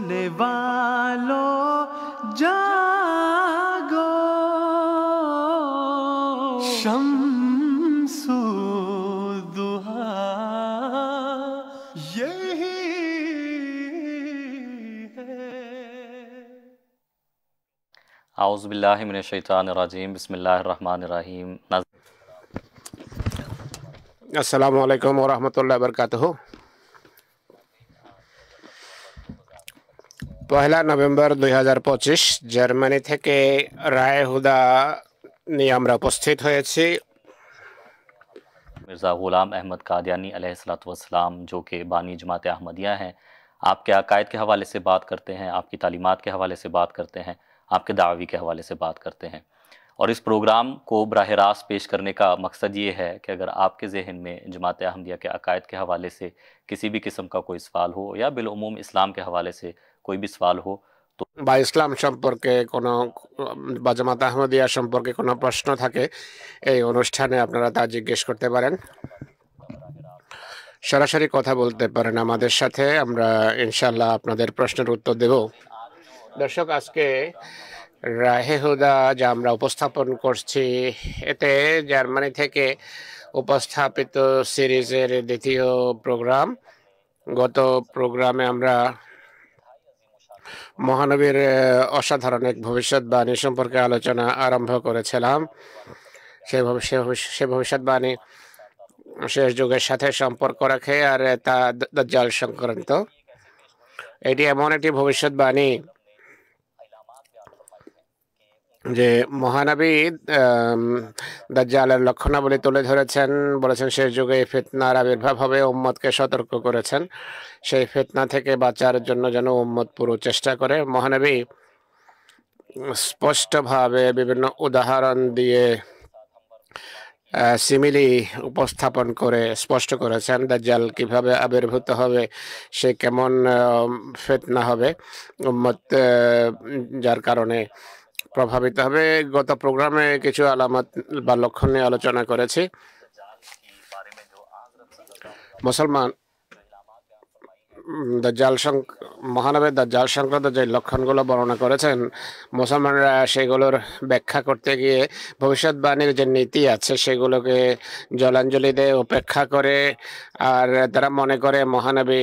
सोने वालों जागो शम्सु दुहा यही है। आउज़ुबिल्लाहि मिनश्शैतानिर्रजीम बिस्मिल्लाहिर्रहमानिर्रहीम। আসসালামু আলাইকুম ওয়া রাহমাতুল্লাহি ওয়া বারাকাতুহু। 1 নভেম্বর 2025 জার্মানি থেকে রায়ে হুদা নিয়ে আমরা উপস্থিত হয়েছি। मिर्ज़ा ग़ुलाम अहमद कादियानी अलैहिस्सलातु वस्सलाम, जो कि बानी जमात अहमदिया हैं, आपके अकायद के हवाले से बात करते हैं, आपकी तालीमात के हवाले से बात करते हैं, आपके दावी के हवाले से बात करते हैं। और इस प्रोग्राम को बराह रास्त पेश करने का मकसद ये है कि अगर आपके जहन में जमात अहमदिया के अकायद के हवाले से किसी भी किस्म का कोई सवाल हो या बिलउमूम इस्लाम के हवाले से कोई भी सवाल हो বা ইসলাম সম্পর্কে কোনো বা জামাত আহমদিয়া সম্পর্কে কোনো প্রশ্ন থাকে, এই অনুষ্ঠানে আপনারা তা জিজ্ঞেস করতে পারেন, সরাসরি কথা বলতে পারেন আমাদের সাথে। আমরা ইনশাআল্লাহ আপনাদের প্রশ্নের উত্তর দেব। দর্শক, আজকে রাহে হুদা যা আমরা উপস্থাপন করছি, এতে জার্মানি থেকে উপস্থাপিত সিরিজের দ্বিতীয় প্রোগ্রাম। গত প্রোগ্রামে আমরা মহানবীর অসাধারণ এক ভবিষ্যৎবাণী সম্পর্কে আলোচনা আরম্ভ করেছিলাম। সে ভবিষ্যৎবাণী শেষ যুগের সাথে সম্পর্ক রাখে আর তা দাজ্জাল সংক্রান্ত। এটি এমন একটি ভবিষ্যৎবাণী যে মহানবী দাজ্জালের লক্ষণাবলী তুলে ধরেছেন, বলেছেন শেষ যুগে ফিতনার আবির্ভাব হবে, উম্মতকে সতর্ক করেছেন সেই ফিতনা থেকে বাঁচার জন্য যেন উম্মত পুরো চেষ্টা করে। মহানবী স্পষ্টভাবে বিভিন্ন উদাহরণ দিয়ে সিমিলি উপস্থাপন করে স্পষ্ট করেছেন দাজ্জাল কিভাবে আবির্ভূত হবে, সে কেমন ফিতনা হবে, উম্মত যার কারণে প্রভাবিত হবে। গত প্রোগ্রামে কিছু আলামত বা লক্ষণ নিয়ে আলোচনা করেছি। মুসলমান মহানবীর দাজ্জাল সংক্রান্ত যে লক্ষণগুলো বর্ণনা করেছেন, মুসলমানরা সেগুলোর ব্যাখ্যা করতে গিয়ে ভবিষ্যৎবাণীর যে নীতি আছে সেগুলোকে জলাঞ্জলি দেয়, উপেক্ষা করে। আর তারা মনে করে মহানবী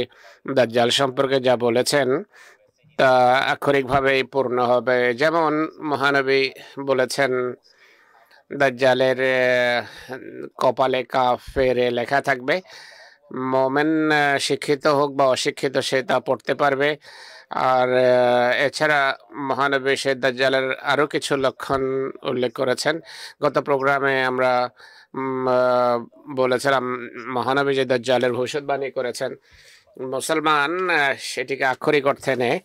দাজ্জাল সম্পর্কে যা বলেছেন তা আক্ষরিকভাবেই পূর্ণ হবে। যেমন মহানবী বলেছেন দাজ্জালের কপালে কাফেরে লেখা থাকবে, মোমেন শিক্ষিত হোক বা অশিক্ষিত সে তা পড়তে পারবে। আর এছাড়া মহানবী সে দাজ্জালের আরও কিছু লক্ষণ উল্লেখ করেছেন। গত প্রোগ্রামে আমরা বলেছিলাম মহানবী যে দাজ্জালের ভবিষ্যৎবাণী করেছেন, মুসলমান সেটিকে আক্ষরিক অর্থে নেয়।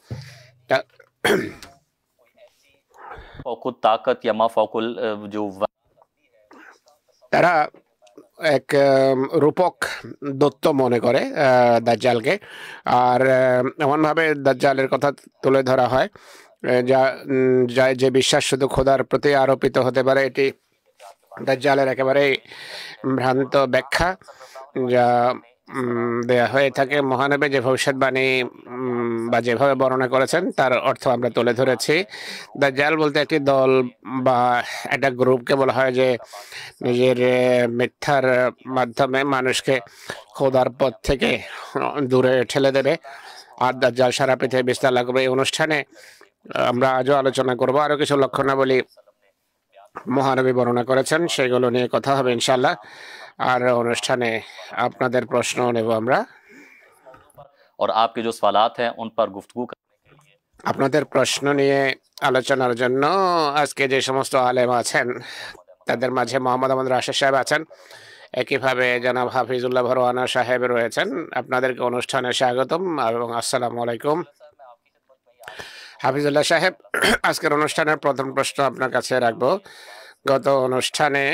ताकत या माफौकुल जो তারা এক রূপক দত্ত মনে করে দাজ্জালকে। আর এমনভাবে দাজ্জালের কথা তুলে ধরা হয় যা যে বিশ্বাস শুধু খোদার প্রতি আরোপিত হতে পারে। এটি দাজ্জালের একেবারেই ভ্রান্ত ব্যাখ্যা যা দেয়া হয়ে থাকে। মহানবী যে ভবিষ্যৎবাণী বা যেভাবে বর্ণনা করেছেন তার অর্থ আমরা তুলে ধরেছি। দাজ্জাল বলতে একটি দল বা একটা গ্রুপকে বলা হয় যে নিজের মিথ্যার মাধ্যমে মানুষকে খোদার পথ থেকে দূরে ঠেলে দেবে। আর দাজ্জাল সারা পৃথিবী বিস্তার লাগবে। এই অনুষ্ঠানে আমরা আজও আলোচনা করব। আরও কিছু লক্ষণাবলী মহানবী বর্ণনা করেছেন, সেগুলো নিয়ে কথা হবে ইনশাল্লাহ। আর অনুষ্ঠানে আপনাদের প্রশ্ন নেব আমরা। और आपके जो सवालात हैं उन पर गुफ्तगू আপনাদের প্রশ্ন নিয়ে আলোচনার জন্য আজকে যে সমস্ত আলেম আছেন তাদের মাঝে মোহাম্মদ আহমদ রাশেদ সাহেব আছেন, একইভাবে জনাব হাফিজুল্লাহ ভরওয়ানা সাহেব রয়েছেন। আপনাদেরকে অনুষ্ঠানে স্বাগতম এবং আসসালামু আলাইকুম। হাফিজুল্লাহ সাহেব, আজকের অনুষ্ঠানের প্রথম প্রশ্ন আপনার কাছে রাখবো। গত অনুষ্ঠানে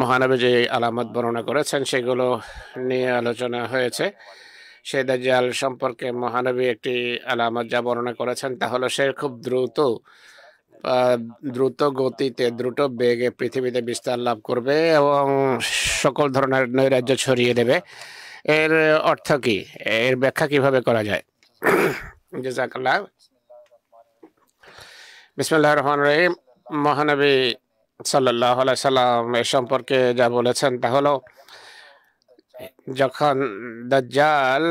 মহানবী যে আলামত বর্ণনা করেছেন সেগুলো নিয়ে আলোচনা হয়েছে। সে দাজ্জাল সম্পর্কে মহানবী একটি আলামত যা বর্ণনা করেছেন তা হলো সে খুব দ্রুত গতিতে দ্রুত বেগে পৃথিবীতে বিস্তার লাভ করবে এবং সকল ধরনের নৈরাজ্য ছড়িয়ে দেবে। এর অর্থ কি, এর ব্যাখ্যা কিভাবে করা যায়? জাযাকাল্লাহ। বিসমিল্লাহির রহমানির রহিম। মহানবী সাল্লাল্লাহু আলাইহি সাল্লাম এ সম্পর্কে যা বলেছেন তা হলো, যখন দাজ্জাল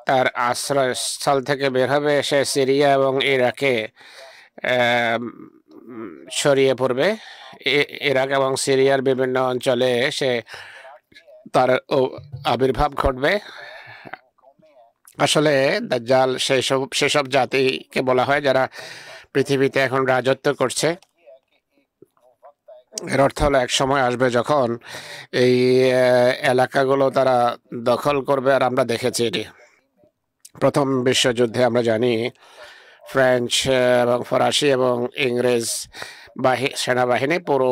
তার আশ্রয়স্থল থেকে বের হবে, সে সিরিয়া এবং ইরাকে ছড়িয়ে পড়বে। ইরাক এবং সিরিয়ার বিভিন্ন অঞ্চলে সে তার আবির্ভাব ঘটবে। আসলে দাজ্জাল সেসব জাতিকে বলা হয় যারা পৃথিবীতে এখন রাজত্ব করছে। এর অর্থ হলো এক সময় আসবে যখন এই এলাকাগুলো তারা দখল করবে। আর আমরা দেখেছি এটি প্রথম বিশ্বযুদ্ধে, আমরা জানি ফ্রেঞ্চ এবং ফরাসি এবং ইংরেজ সেনাবাহিনী পুরো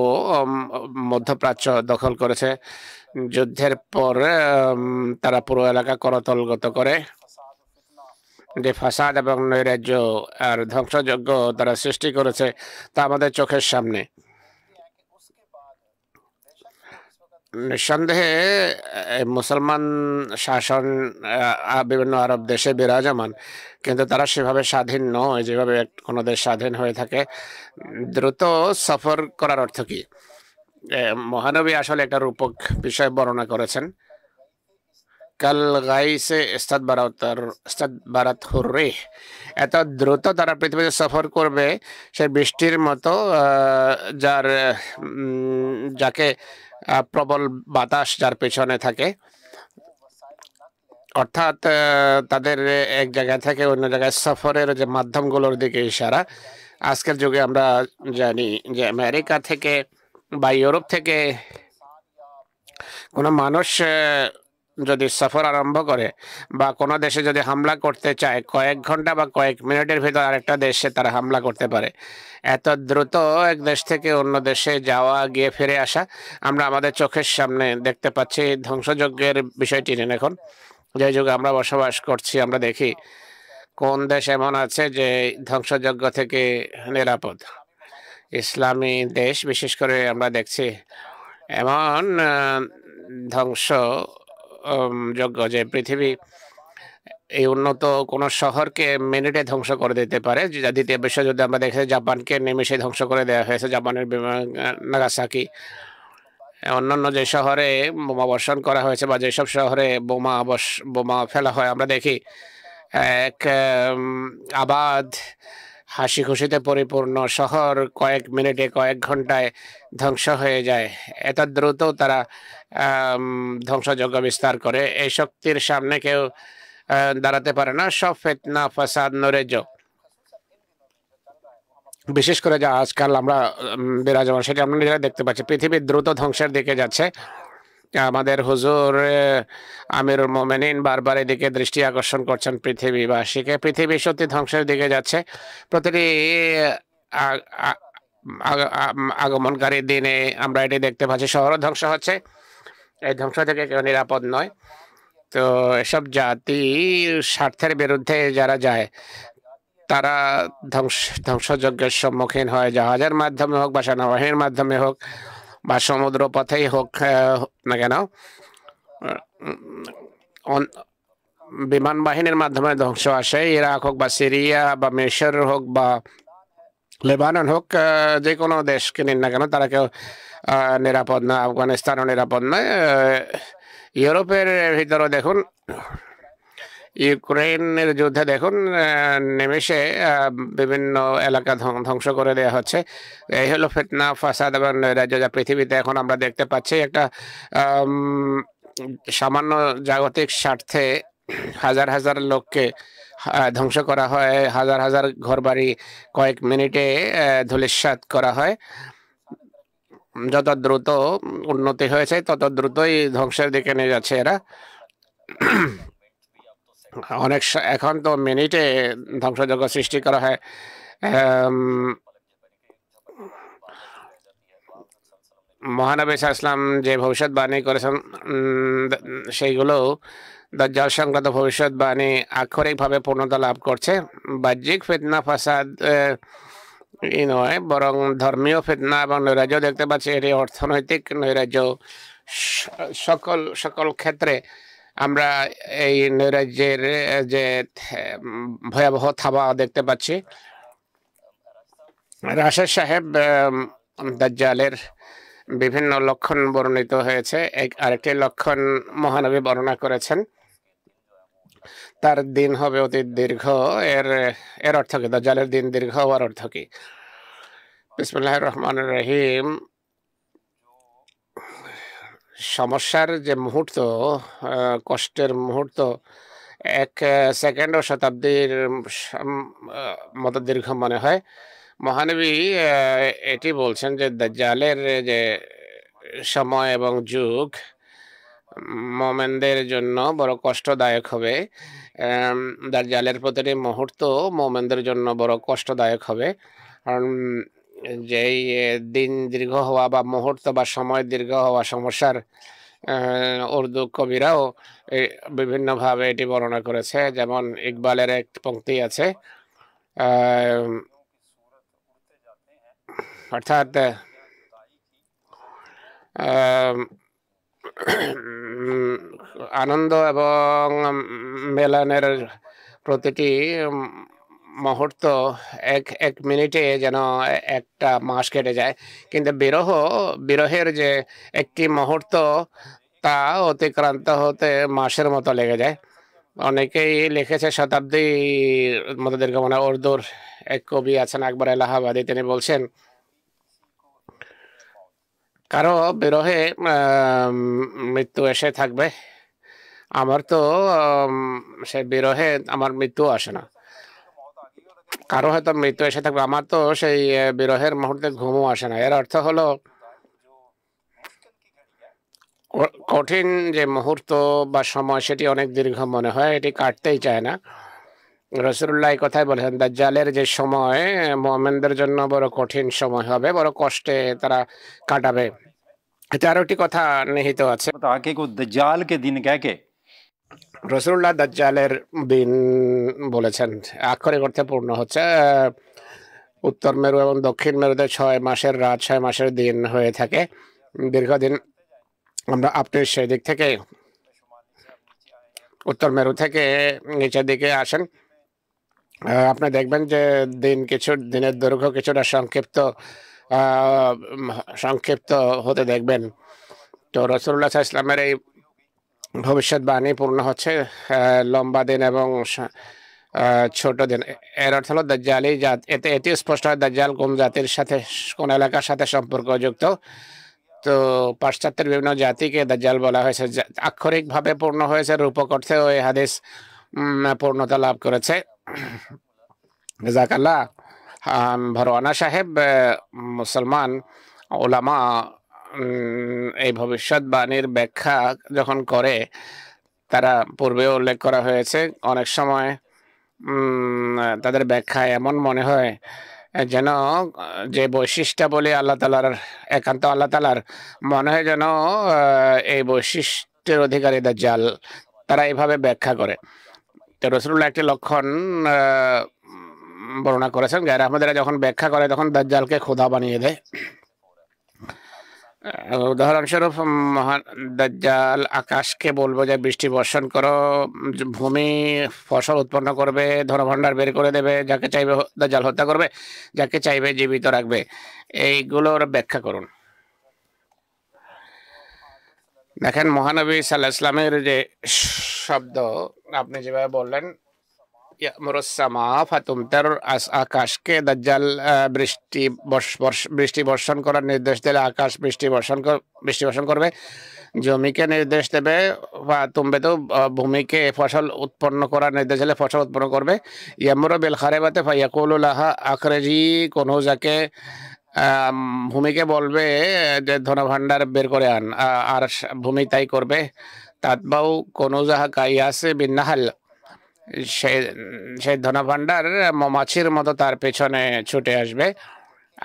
মধ্যপ্রাচ্য দখল করেছে। যুদ্ধের পর তারা পুরো এলাকা করতলগত করে, যে ফাসাদ এবং নৈরাজ্য আর ধ্বংসযজ্ঞ তারা সৃষ্টি করেছে তা আমাদের চোখের সামনে। নিঃসন্দেহে মুসলমান শাসন বিভিন্ন আরব দেশে বিরাজমান, কিন্তু তারা সেভাবে স্বাধীন নয় যেভাবে কোনো দেশ স্বাধীন হয়ে থাকে। দ্রুত সফর করার অর্থ কি? মহানবী আসলে একটা রূপক বিষয় বর্ণনা করেছেন। কাল গাইসে ইস্তাদবারাত হুররিহ, এত দ্রুত তারা পৃথিবীতে সফর করবে সে বৃষ্টির মতো, যাকে প্রবল বাতাস যার পেছনে থাকে। অর্থাৎ তাদের এক জায়গা থেকে অন্য জায়গায় সফরের যে মাধ্যমগুলোর দিকে ইশারা। আজকের যুগে আমরা জানি যে আমেরিকা থেকে বা ইউরোপ থেকে কোনো মানুষ যদি সফর আরম্ভ করে বা কোনো দেশে যদি হামলা করতে চায়, কয়েক ঘন্টা বা কয়েক মিনিটের ভিতর আরেকটা দেশে তারা হামলা করতে পারে। এত দ্রুত এক দেশ থেকে অন্য দেশে যাওয়া, গিয়ে ফিরে আসা আমরা আমাদের চোখের সামনে দেখতে পাচ্ছি। ধ্বংসযজ্ঞের বিষয়টি নেন এখন যে যুগে আমরা বসবাস করছি, আমরা দেখি কোন দেশ এমন আছে যে ধ্বংসযজ্ঞ থেকে নিরাপদ। ইসলামী দেশ বিশেষ করে আমরা দেখছি এমন ধ্বংসযজ্ঞ যে পৃথিবী এই উন্নত কোন শহরকে মিনিটে ধ্বংস করে দিতে পারে। দ্বিতীয় বিশ্বযুদ্ধে আমরা দেখেছি জাপানকে নিমেষে ধ্বংস করে দেওয়া হয়েছে, জাপানের নাগাসাকি। অন্যান্য যে শহরে বোমা বর্ষণ করা হয়েছে বা যেসব শহরে বোমা ফেলা হয়, আমরা দেখি এক আবাদ হাসি খুশিতে পরিপূর্ণ শহর কয়েক মিনিটে, কয়েক ঘন্টায় ধ্বংস হয়ে যায়। এত দ্রুত তারা ধ্বংসযজ্ঞ বিস্তার করে। এই শক্তির সামনে কেউ দাঁড়াতে পারে না। সব ফিতনা, ফাসাদ, নৈরাজ্য, বিশেষ করে যা আজকাল আমরা বিরাজমান সেটা আমরা নিজেরা দেখতে পাচ্ছি। পৃথিবী দ্রুত ধ্বংসের দিকে যাচ্ছে। আমাদের হুজুর আমিরুল মোমেনিন বারবার এদিকে দৃষ্টি আকর্ষণ করছেন পৃথিবীবাসীকে। পৃথিবী সত্যি ধ্বংসের দিকে যাচ্ছে। প্রতিটি আগমনকারী দিনে আমরা এটি দেখতে পাচ্ছি, শহরও ধ্বংস হচ্ছে। এই ধ্বংস থেকে কেউ নিরাপদ নয়। তো এসব জাতির স্বার্থের বিরুদ্ধে যারা যায় তারা ধ্বংসযজ্ঞের সম্মুখীন হয়, জাহাজের মাধ্যমে হোক বা সেনাবাহিনীর মাধ্যমে হোক বা সমুদ্র পথেই হোক না কেন, বিমান বাহিনীর মাধ্যমে ধ্বংস আসে। ইরাক হোক বা সিরিয়া বা মিশর হোক বা লেবানন হোক, যে কোনো দেশকে নিন না কেন তারা কেউ নিরাপদ নয়। আফগানিস্তানও নিরাপদ নয়। ইউরোপের ভিতরে দেখুন, ইউক্রেনের যুদ্ধে দেখুন, নিমেষে বিভিন্ন এলাকা ধ্বংস করে দেওয়া হচ্ছে। এই হলো ফিতনা, ফাসাদ এবং নৈরাজ্য যা পৃথিবীতে এখন আমরা দেখতে পাচ্ছি। একটা সামান্য জাগতিক স্বার্থে হাজার হাজার লোককে ধ্বংস করা হয়, হাজার হাজার ঘরবাড়ি কয়েক মিনিটে ধূলিসাৎ করা হয়। যত দ্রুত উন্নতি হয়েছে তত দ্রুতই ধ্বংসের দিকে নিয়ে যাচ্ছে এরা। এখন তো মিনিটে ধ্বংসযজ্ঞ সৃষ্টি করা হয়। মহানবী ইসলাম যে ভবিষ্যৎবাণী করেছেন সেইগুলো দাজ্জাল সংক্রান্ত ভবিষ্যৎবাণী আক্ষরিকভাবে পূর্ণতা লাভ করছে। বাহ্যিক ফিতনা ফাসাদ নয়, বরং ধর্মীয় ফিতনা এবং নৈরাজ্য দেখতে পাচ্ছি। এটি অর্থনৈতিক নৈরাজ্য, সকল ক্ষেত্রে আমরা এই নৈরাজ্যের যে ভয়াবহ থাবা দেখতে পাচ্ছি। রাশেদ সাহেব দাজ্জালের বিভিন্ন লক্ষণ বর্ণিত হয়েছে। আরেকটি লক্ষণ মহানবী বর্ণনা করেছেন, তার দিন হবে অতি দীর্ঘ। এর অর্থ কি? দাজ্জালের দিন দীর্ঘ হওয়ার অর্থ কি? বিসমিল্লাহির রহমানির রহিম। সমস্যার যে মুহূর্ত, কষ্টের মুহূর্ত 1 সেকেন্ড ও শতাব্দীর মতো দীর্ঘ মনে হয়। মহানবী এটি বলছেন যে দাজ্জালের যে সময় এবং যুগ মোমেনদের জন্য বড় কষ্টদায়ক হবে। দাজ্জালের প্রতিটি মুহূর্ত মোমেনদের জন্য বড় কষ্টদায়ক হবে। কারণ যেই দিন দীর্ঘ হওয়া বা মুহূর্ত বা সময় দীর্ঘ হওয়া সমস্যার উর্দু কবিরাও বিভিন্নভাবে এটি বর্ণনা করেছে। যেমন ইকবালের এক পংক্তি আছে, অর্থাৎ আনন্দ এবং মেলানের প্রতিটি মুহূর্ত এক মিনিটে যেন একটা মাস কেটে যায়, কিন্তু বিরহের যে একটি মুহূর্ত তা অতিক্রান্ত হতে মাসের মতো লেগে যায়। অনেকেই লিখেছে শতাব্দীর মতো দীর্ঘ। মানে উর্দুর এক কবি আছেন আকবর এলাহাবাদী, তিনি বলছেন কারো বিরহে মৃত্যু এসে থাকবে, আমার তো সে বিরহে আমার মৃত্যু আসে না। কারো হয়তো মৃত্যু এসে থাকবে, আমার তো সেই বিরহের মুহূর্তে ঘুমও আসে না। এর অর্থ হলো কঠিন যে মুহূর্ত বা সময় সেটি অনেক দীর্ঘ মনে হয়, এটি কাটতেই চায় না। রাসূলুল্লাহ এই কথাই বলেছেন, দাজ্জালের যে সময় মুমিনদের জন্য বড় কঠিন সময় হবে, বড় কষ্টে তারা কাটাবে। এতে আরো একটি কথা নিহিত আছে। आके को दज्जाल के दिन कह के রাসূলুল্লাহ দাজ্জালের দিন বলেছেন, আক্ষরিক অর্থে পূর্ণ হচ্ছে। উত্তর মেরু এবং দক্ষিণ মেরুতে 6 মাসের রাত 6 মাসের দিন হয়ে থাকে দীর্ঘদিন। আমরা আপনি সেই দিক থেকে উত্তর মেরু থেকে নিচের দিকে আসেন, আপনি দেখবেন যে দিনের দৈর্ঘ্য কিছুটা সংক্ষিপ্ত হতে দেখবেন। তো রাসূলুল্লাহ সাল্লাল্লাহু আলাইহি ওয়াসাল্লামের এই ভবিষ্যৎবাণী পূর্ণ হচ্ছে, লম্বা দিন এবং ছোট দিন। এর অর্থ হলো দাজ্জালি জাত। এটি স্পষ্ট হয় দাজ্জাল কোন জাতির সাথে, কোন এলাকার সাথে সম্পর্কযুক্ত। তো পাশ্চাত্যের বিভিন্ন জাতিকে দাজ্জাল বলা হয়েছে, আক্ষরিকভাবে পূর্ণ হয়েছে, রূপক অর্থেও এই হাদিস পূর্ণতা লাভ করেছে। জাযাকাল্লাহ। ভরওয়ানা সাহেব মুসলমান ওলামা এই ভবিষ্যৎবাণীর ব্যাখ্যা যখন করে, তারা পূর্বে উল্লেখ করা হয়েছে, অনেক সময় তাদের ব্যাখ্যা এমন মনে হয় যেন যে বৈশিষ্ট্যাবলী আল্লাহ তাআলার, একান্ত আল্লাহ তাআলার, মনে হয় যেন এই বৈশিষ্ট্যের অধিকারী দাজ্জাল, তারা এইভাবে ব্যাখ্যা করে। তো রাসূলুল্লাহ একটি লক্ষণ বর্ণনা করেছেন, গায়র আহমদেরা যখন ব্যাখ্যা করে তখন দাজ্জালকে খোদা বানিয়ে দেয়। উদাহরণস্বরূপ দাজ্জাল আকাশকে বলবো যে বৃষ্টি বর্ষণ করো, ভূমি ফসল উৎপন্ন করবে, ধনভাণ্ডার বের করে দেবে, যাকে চাইবে দাজ্জাল হত্যা করবে, যাকে চাইবে জীবিত রাখবে। এইগুলোর ব্যাখ্যা করুন। দেখেন মহানবী সাল্লাল্লাহু আলাইহি ওয়াসাল্লামের যে শব্দ আপনি যেভাবে বললেন, ইয়ামুরুস-সামা ফাতুমতার, আকাশকে দাজ্জাল বৃষ্টি বর্ষণ করার নির্দেশ দিলে আকাশ বৃষ্টি বর্ষণ করবে, জমিকে নির্দেশ দেবে, ফাতুমবেতু ভূমিকে ফসল উৎপন্ন করার নির্দেশ দিলে ফসল উৎপন্ন করবে। ইয়ামুরু বিল খারিবাতি ফায়াকুলু লাহা আখরিজি কুনুজাকে, ভূমিকে বলবে যে ধনভাণ্ডার বের করে আন, আর ভূমি তাই করবে। তাতবাউ কুনুজাহা কাইয়াসে বিন্নাহাল, সেই ধনভাণ্ডার মৌমাছির মতো তার পেছনে ছুটে আসবে।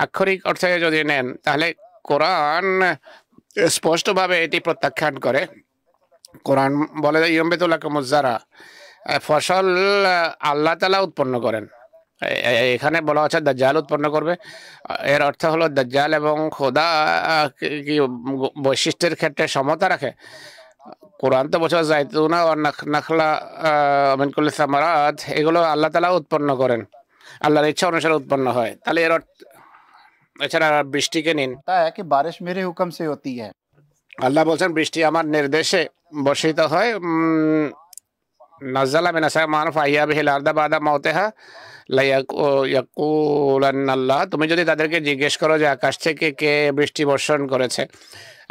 আক্ষরিক অর্থে যদি নেন তাহলে কোরআন স্পষ্টভাবে এটি প্রত্যাখ্যান করে। কোরআন বলে ইয়ম্বিতুল লাকুমুজ যারা, ফসল আল্লাহ তাআলা উৎপন্ন করেন। এখানে বলা হচ্ছে দাজ্জাল উৎপন্ন করবে। এর অর্থ হলো দাজ্জাল এবং খোদা কি বৈশিষ্ট্যের ক্ষেত্রে সমতা রাখে? কোরআন তো বলছে জাইতুনা ও নাখলা মিন কুল্লি সামারাত, এগুলো আল্লাহ তাআলা উৎপন্ন করেন, আল্লাহর ইচ্ছা অনুসারে উৎপন্ন হয়। তাহলে এর এছাড়া বৃষ্টিকে নিন, होता है कि बारिश मेरे हुक्म से होती है। আল্লাহ বলছেন বৃষ্টি আমার নির্দেশে বর্ষিত হয়। নাযালা মিনাস সামা'i ফাহিয়া বিহিল আরদা বাদা মাউতিহা লা ইয়াকুলান্না আল্লাহ। তুমি যদি তাদেরকে জিজ্ঞেস করো যে আকাশ থেকে কে বৃষ্টি বর্ষণ করেছে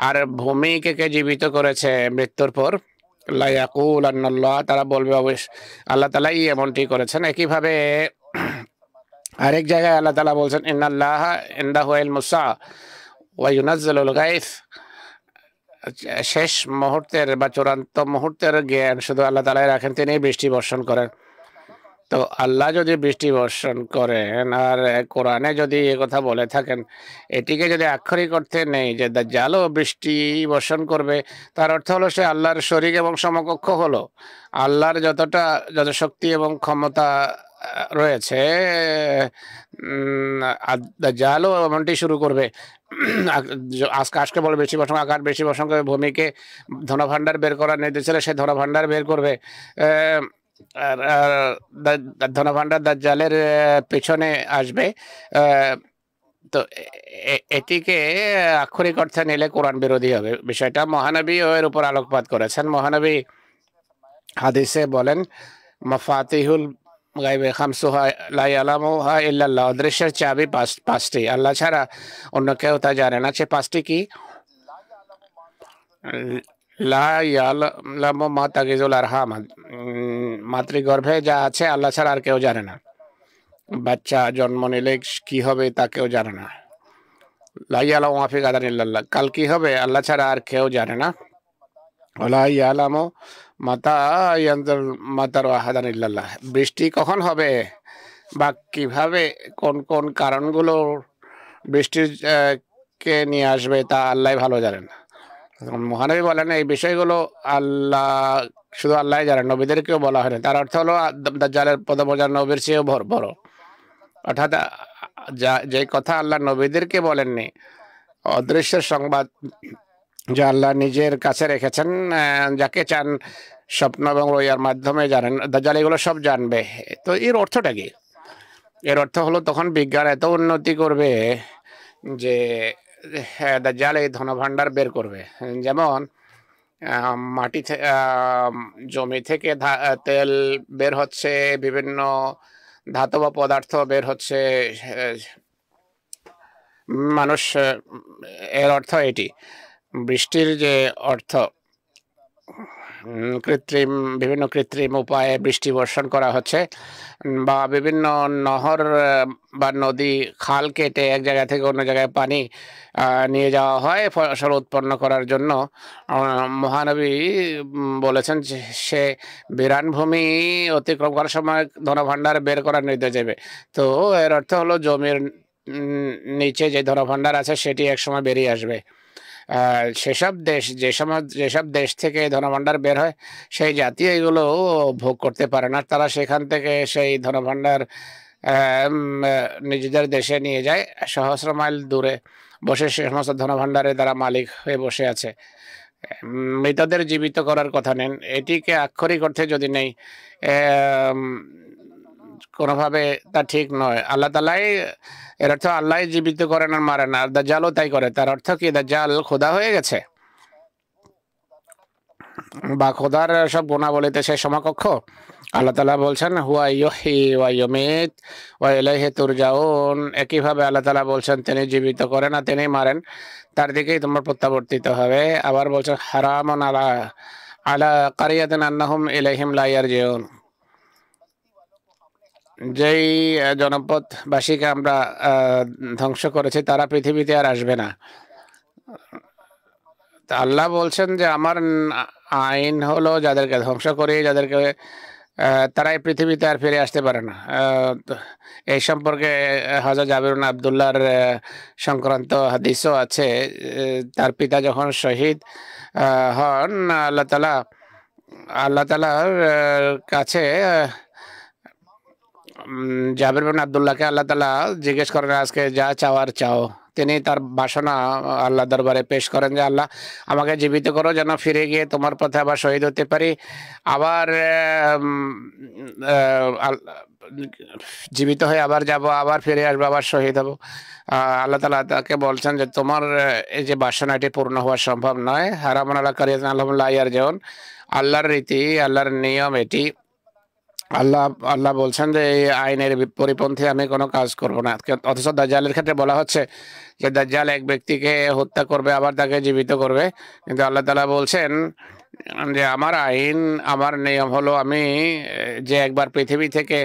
আর ভূমিকে কে জীবিত করেছে মৃত্যুর পর, লা ইয়াকুলান্না আল্লাহ, তারা বলবে অবশ্য আল্লাহ তাআলাই এমনটি করেছেন। একইভাবে আরেক জায়গায় আল্লাহ তাআলা বলছেন ইন্নাল্লাহা ইনদাহু ইলমুস সাআ ওয়া ইউনাজ্জিলুল গায়থ, শেষ মুহূর্তের বা চূড়ান্ত মুহূর্তের জ্ঞান শুধু আল্লাহ তাআলাই রাখেন, তিনি বৃষ্টি বর্ষণ করেন। তো আল্লাহ যদি বৃষ্টি বর্ষণ করেন আর কোরআনে যদি এ কথা বলে থাকেন, এটিকে যদি আক্ষরিক অর্থে নেই যে দাজ্জালও বৃষ্টি বর্ষণ করবে, তার অর্থ হলো সে আল্লাহর শরীক এবং সমকক্ষ হলো। আল্লাহর যত শক্তি এবং ক্ষমতা রয়েছে, দাজ্জালও এমনটি শুরু করবে। আকাশকে বলে বৃষ্টি বর্ষণ, আকাশ বৃষ্টি বর্ষণ করবে, ভূমিকে ধনভাণ্ডার বের করার নির্দেশ ছিল, সে ধনভাণ্ডার বের করবে। আর ধনভাণ্ডার দাজ্জালের পেছনে আসবে। তো এটিকে আক্ষরিক অর্থে নিলে কোরআন বিরোধী হবে। বিষয়টা মহানবীও এর উপর আলোকপাত করেছেন। মহানবী হাদিসে বলেন মাফাতিহুল গায়বে খামসুহা লা ইয়ালামুহা ইল্লাল্লাহ, অদৃশ্যের চাবি পাঁচটি, আল্লাহ ছাড়া অন্য কেউ তা জানে না। সে পাঁচটি কি? লা ইয়ালামু মা তাগিজুল আরহাম, মাতৃগর্ভে যা আছে আল্লাহ ছাড়া আর কেউ জানে না। বাচ্চা জন্ম নিলে কি হবে তা কেউ জানে না। লা ইয়ালামু মা ফি গাদান ইল্লাল্লাহ, কাল কি হবে আল্লাহ ছাড়া আর কেউ জানে না। ওয়ালা ইয়ালামু মাতা ইয়ানজুল মাতার আহাদান ইল্লাল্লাহ, বৃষ্টি কখন হবে বা কিভাবে কোন কোন কারণগুলো বৃষ্টির কে নিয়ে আসবে তা আল্লাহ ভালো জানেন। মহানবী বলেন এই বিষয়গুলো আল্লাহ শুধু আল্লাহ জানেন, নবীদেরকেও বলা হয় না। তার অর্থ হলো দাজ্জালের পদমর্যাদা নবীর চেয়েও বড়। অর্থাৎ যে কথা আল্লাহ নবীদেরকে বলেননি, অদৃশ্যের সংবাদ যা আল্লাহ নিজের কাছে রেখেছেন, যাকে চান স্বপ্ন এবং রোয়ার মাধ্যমে জানেন, দাজ্জাল এগুলো সব জানবে। তো এর অর্থটা কি? এর অর্থ হলো তখন বিজ্ঞান এত উন্নতি করবে যে দাজ্জাল এই ধনভাণ্ডার বের করবে। যেমন মাটি জমি থেকে তেল বের হচ্ছে, বিভিন্ন ধাতব পদার্থ বের হচ্ছে, মানুষ, এর অর্থ এটি। বৃষ্টির যে অর্থ বিভিন্ন কৃত্রিম উপায়ে বৃষ্টি বর্ষণ করা হচ্ছে, বা বিভিন্ন নহর বা নদী খাল কেটে এক জায়গা থেকে অন্য জায়গায় পানি নিয়ে যাওয়া হয় ফসল উৎপন্ন করার জন্য। মহানবী বলেছেন যে সে বিরান ভূমি অতিক্রম করার সময় ধনভাণ্ডার বের করার নির্দেশ দেবে। তো এর অর্থ হলো জমির নিচে যে ধনভাণ্ডার আছে সেটি একসময় বেরিয়ে আসবে। সেসব দেশ থেকে ধনভাণ্ডার বের হয়, সেই জাতীয় এগুলো ভোগ করতে পারে না। তারা সেখান থেকে সেই ধনভাণ্ডার নিজেদের দেশে নিয়ে যায়, সহস্র মাইল দূরে বসে সে সমস্ত ধনভাণ্ডারে তারা মালিক হয়ে বসে আছে। মৃতদের জীবিত করার কথা নেন, এটিকে আক্ষরিক অর্থে যদি নেই, কোনোভাবে তা ঠিক নয়। আল্লাহ তাআলাই, এর অর্থ আল্লাহ জীবিত করেন আর মারেন, আর দাজ্জালও তাই করে। তার অর্থ কি দাজ্জাল খোদা হয়ে গেছে বা খোদার সব গুণাবলীতে সে সমকক্ষ? আল্লাহ তাআলা বলছেন হুয়া ইউহয়ি ওয়া ইউমীত ওয়া ইলাইহি তুরজাউন। একইভাবে আল্লাহ তাআলা বলছেন তিনি জীবিত করেন আর তিনি মারেন, তার দিকেই তোমরা প্রত্যাবর্তিত হবে। আবার বলছেন হারামুন আলা কারিয়াতিন আন্নাহুম ইলাইহিম লা ইয়ারজিউন, যেই জনপদবাসীকে আমরা ধ্বংস করেছি তারা পৃথিবীতে আর আসবে না। আল্লাহ বলছেন যে আমার আইন হলো যাদেরকে ধ্বংস করি, যাদেরকে তারাই পৃথিবীতে আর ফিরে আসতে পারে না। এই সম্পর্কে হযরত জাবির ইবনে আব্দুল্লাহর সংক্রান্ত হাদিসও আছে। তার পিতা যখন শহীদ হন, আল্লাহ তাআলার কাছে জাবির ইবনে আব্দুল্লাহকে আল্লাহ তাআলা জিজ্ঞেস করেন আজকে যা চাওয়ার চাও, তিনি তার বাসনা আল্লাহ দরবারে পেশ করেন যে আল্লাহ আমাকে জীবিত করো যেন ফিরে গিয়ে তোমার পথে আবার শহীদ হতে পারি, আবার জীবিত হয়ে আবার যাব, আবার ফিরে আসবো, আবার শহীদ হব। আল্লাহ তালা তাকে বলছেন যে তোমার এই যে বাসনা এটি পূর্ণ হওয়া সম্ভব নয়। হারামান আল্লাহ কারিয়ান আলহামদুলিল্লাহ ইয়ার যেমন আল্লাহর রীতি, আল্লাহর নিয়ম এটি। আল্লাহ বলছেন যে এই আইনের পরিপন্থী আমি কোনো কাজ করব না। অথচ দাজ্জালের ক্ষেত্রে বলা হচ্ছে যে দাজ্জাল এক ব্যক্তিকে হত্যা করবে আবার তাকে জীবিত করবে, কিন্তু আল্লাহ তাআলা বলছেন যে আমার আইন, আমার নিয়ম হলো আমি যে একবার পৃথিবী থেকে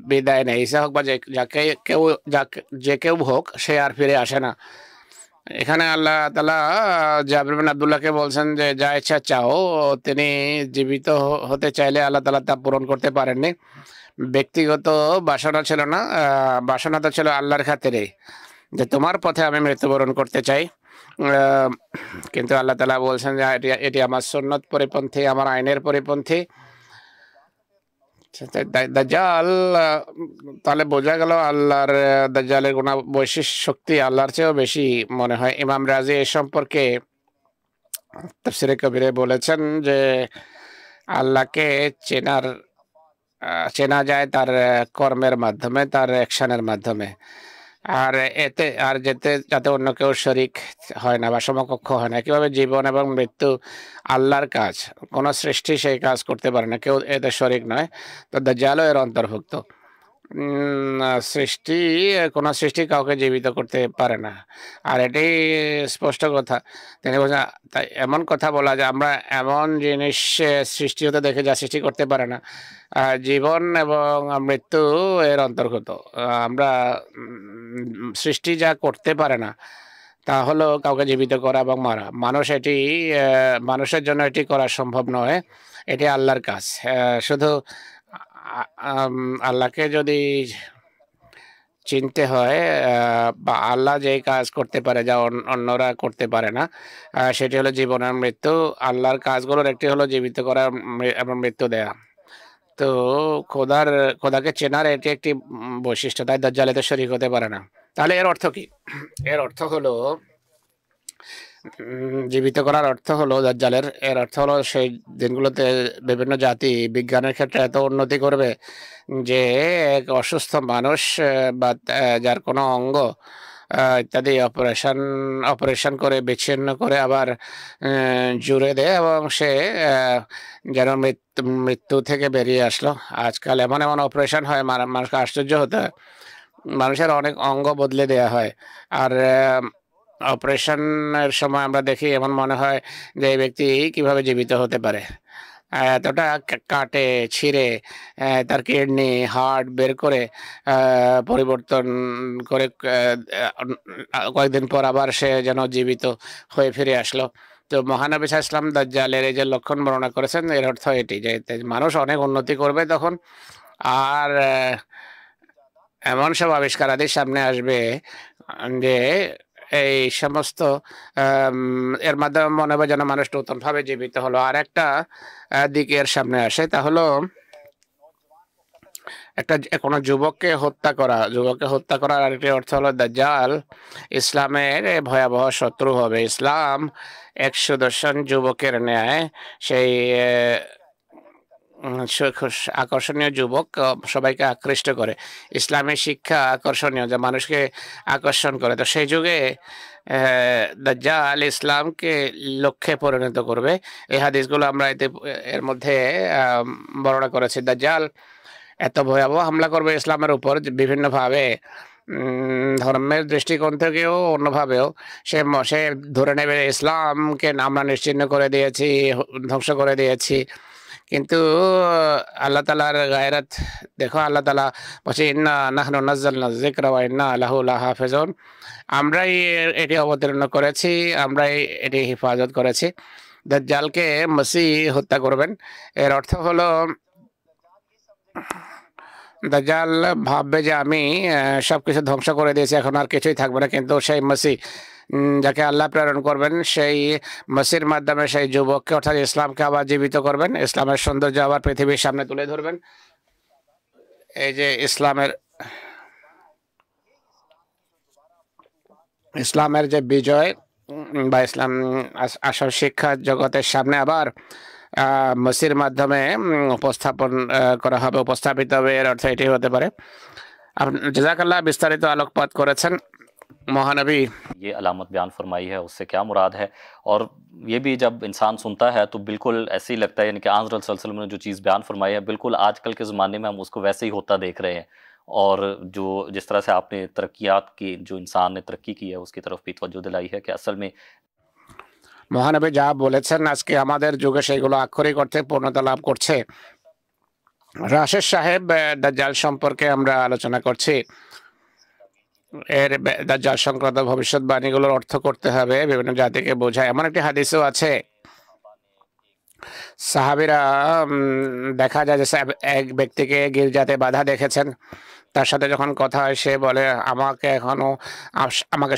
বিদায় নেই, ঈসা হোক বা যে কেউ হোক, সে আর ফিরে আসে না। এখানে আল্লাহ তাআলা জাবির বিন আব্দুল্লাহকে বলছেন যে যা ইচ্ছা চাও। তিনি জীবিত হতে চাইলে আল্লাহ তাআলা তা পূরণ করতে পারেননি। ব্যক্তিগত বাসনা ছিল না, বাসনা তো ছিল আল্লাহর খাতিরে যে তোমার পথে আমি মৃত্যুবরণ করতে চাই। কিন্তু আল্লাহ তাআলা বলছেন যে এটি আমার সুন্নত পরিপন্থী, আমার আইনের পরিপন্থী। দাজ্জাল, তাহলে বোঝা গেল আল্লাহর দাজ্জালের গুণ বৈশিষ্ট্য শক্তি আল্লাহর চেয়েও বেশি মনে হয়। ইমাম রাজি এ সম্পর্কে তাফসীরে কবিরে বলেছেন যে আল্লাহকে চেনা যায় তার কর্মের মাধ্যমে, তার অ্যাকশনের মাধ্যমে, আর যাতে অন্য কেউ শরিক হয় না বা সমকক্ষ হয় না। কিভাবে জীবন এবং মৃত্যু আল্লাহর কাজ, কোন সৃষ্টি সেই কাজ করতে পারে না, কেউ এতে শরিক নয়। তো দাজ্জালও এর অন্তর্ভুক্ত। কোন সৃষ্টি কাউকে জীবিত করতে পারে না, আর এটি স্পষ্ট কথা। তিনি বলছেন তাই এমন কথা বলা যে আমরা এমন জিনিস সৃষ্টি হতে দেখে যা সৃষ্টি করতে পারে না। জীবন এবং মৃত্যু এর অন্তর্গত। আমরা সৃষ্টি যা করতে পারে না তা হলো কাউকে জীবিত করা এবং মারা। মানুষের জন্য এটি করা সম্ভব নয়, এটি আল্লাহর কাজ। শুধু আল্লাহকে যদি চিনতে হয় বা আল্লাহ যেই কাজ করতে পারে যা অন্যরা করতে পারে না, সেটি হলো জীবন আর মৃত্যু। আল্লাহর কাজগুলোর একটি হলো জীবিত করা এবং মৃত্যু দেয়া। তো খোদাকে চেনার এটি একটি বৈশিষ্ট্য, তাই দাজ্জাল এতে শরীক হতে পারে না। তাহলে এর অর্থ কি? এর অর্থ হলো জীবিত করার অর্থ হলো দাজ্জালের, এর অর্থ হলো সেই দিনগুলোতে বিভিন্ন জাতি বিজ্ঞানের ক্ষেত্রে এত উন্নতি করবে যে এক অসুস্থ মানুষ বা যার কোনো অঙ্গ ইত্যাদি অপারেশন করে বিচ্ছিন্ন করে আবার জুড়ে দেয় এবং সে যেন মৃত্যু থেকে বেরিয়ে আসলো। আজকাল এমন এমন অপারেশন হয়, মানুষকে আশ্চর্য হতে হয়। মানুষের অনেক অঙ্গ বদলে দেয়া হয়, আর অপারেশনের সময় আমরা দেখি এমন মনে হয় যে এই ব্যক্তি কিভাবে জীবিত হতে পারে। এতটা কাটে ছিঁড়ে তার কিডনি হার্ট বের করে পরিবর্তন করে কয়েকদিন পর আবার সে যেন জীবিত হয়ে ফিরে আসলো। তো মহানবী সাল্লাল্লাহু আলাইহি ওয়াসাল্লাম দাজ্জালের এই যে লক্ষণ বর্ণনা করেছেন, এর অর্থ এটি যে মানুষ অনেক উন্নতি করবে তখন, আর এমন সব আবিষ্কারাদির সামনে আসবে যে এই সমস্ত এর মাধ্যমে মনে হবে যেন মানুষ নতুনভাবে জীবিত হলো। আর একটা দিক এর সামনে আসে, তা হলো কোনো যুবককে হত্যা করার আরেকটি অর্থ হলো দাজ্জাল ইসলামের ভয়াবহ শত্রু হবে। ইসলাম এক সুদর্শন যুবকের ন্যায়, সেই আকর্ষণীয় যুবক সবাইকে আকৃষ্ট করে। ইসলামের শিক্ষা আকর্ষণীয়, যা মানুষকে আকর্ষণ করে। তো সেই যুগে দাজ্জাল ইসলামকে লক্ষ্যে পরিণত করবে। এই হাদিসগুলো আমরা এর মধ্যে বর্ণনা করেছি। দাজ্জাল এত ভয়াবহ হামলা করবে ইসলামের উপর বিভিন্নভাবে, ধর্মের দৃষ্টিকোণ থেকেও অন্যভাবেও। সে ধরে নেবে ইসলামকে আমরা নিশ্চিহ্ন করে দিয়েছি, ধ্বংস করে দিয়েছি। কিন্তু আল্লাহ তাআলার গায়রাত দেখো, আল্লাহ তাআলা বলছে ইন্না নাহনু নাযালনা যিকরা ওয়া ইন্না লাহু লাহাফিজুন। আমরাই এটি অবতীর্ণ করেছি, আমরাই এটি হেফাজত করেছি। দাজ্জালকে মসিহ হত্যা করবেন। এর অর্থ হলো দাজ্জাল ভাববে যে আমি সবকিছু ধ্বংস করে দিয়েছি, এখন আর কিছুই থাকবে না। কিন্তু সেই মসিহ যাকে আল্লাহ প্রেরণ করবেন, সেই মসির মাধ্যমে সেই যুবককে অর্থাৎ ইসলামকে আবার জীবিত করবেন, ইসলামের সৌন্দর্য আবার পৃথিবীর সামনে তুলে ধরবেন। এই যে ইসলামের ইসলামের যে বিজয় বা ইসলাম আসল শিক্ষা জগতের সামনে আবার মসির মাধ্যমে উপস্থাপন করা হবে, উপস্থাপিত হবে, এর অর্থ এটি হতে পারে। জাযাকাল্লাহ বিস্তারিত আলোকপাত করেছেন महानबी। ये अलामत बयान फरमाई है, उससे क्या मुराद है। और ये भी जब इंसान सुनता है तो बिल्कुल ऐसे ही लगता है, यानी कि आन रसूल सल्लल्लाहु अलैहि वसल्लम ने जो चीज़ बयान फरमाई है बिल्कुल आजकल के ज़माने में हम उसको वैसे ही होता देख रहे हैं। और जो जिस तरह से आपने तरक्यात की, जो इंसान ने तरक्की की है उसकी तरफ भी तवज्जो दिलाई है कि असल में মহানবী যা বলেছেন আজকে আমাদের যুগে সেগুলো আক্ষরিক অর্থে পূর্ণতা লাভ করছে। রাশেদ সাহেব দাজ্জাল সম্পর্কে আমরা আলোচনা করছি। এর দাজ্জাল সংক্রান্ত ভবিষ্যৎবাণীগুলোর অর্থ করতে হবে, বিভিন্ন জাতিকে বোঝায়। এমন একটি হাদিসও আছে, সাহাবীরা দেখা যায় যে এক ব্যক্তিকে গির্জাতে বাধা দেখেছেন। তার সাথে যখন কথা হয় সে বলে আমাকে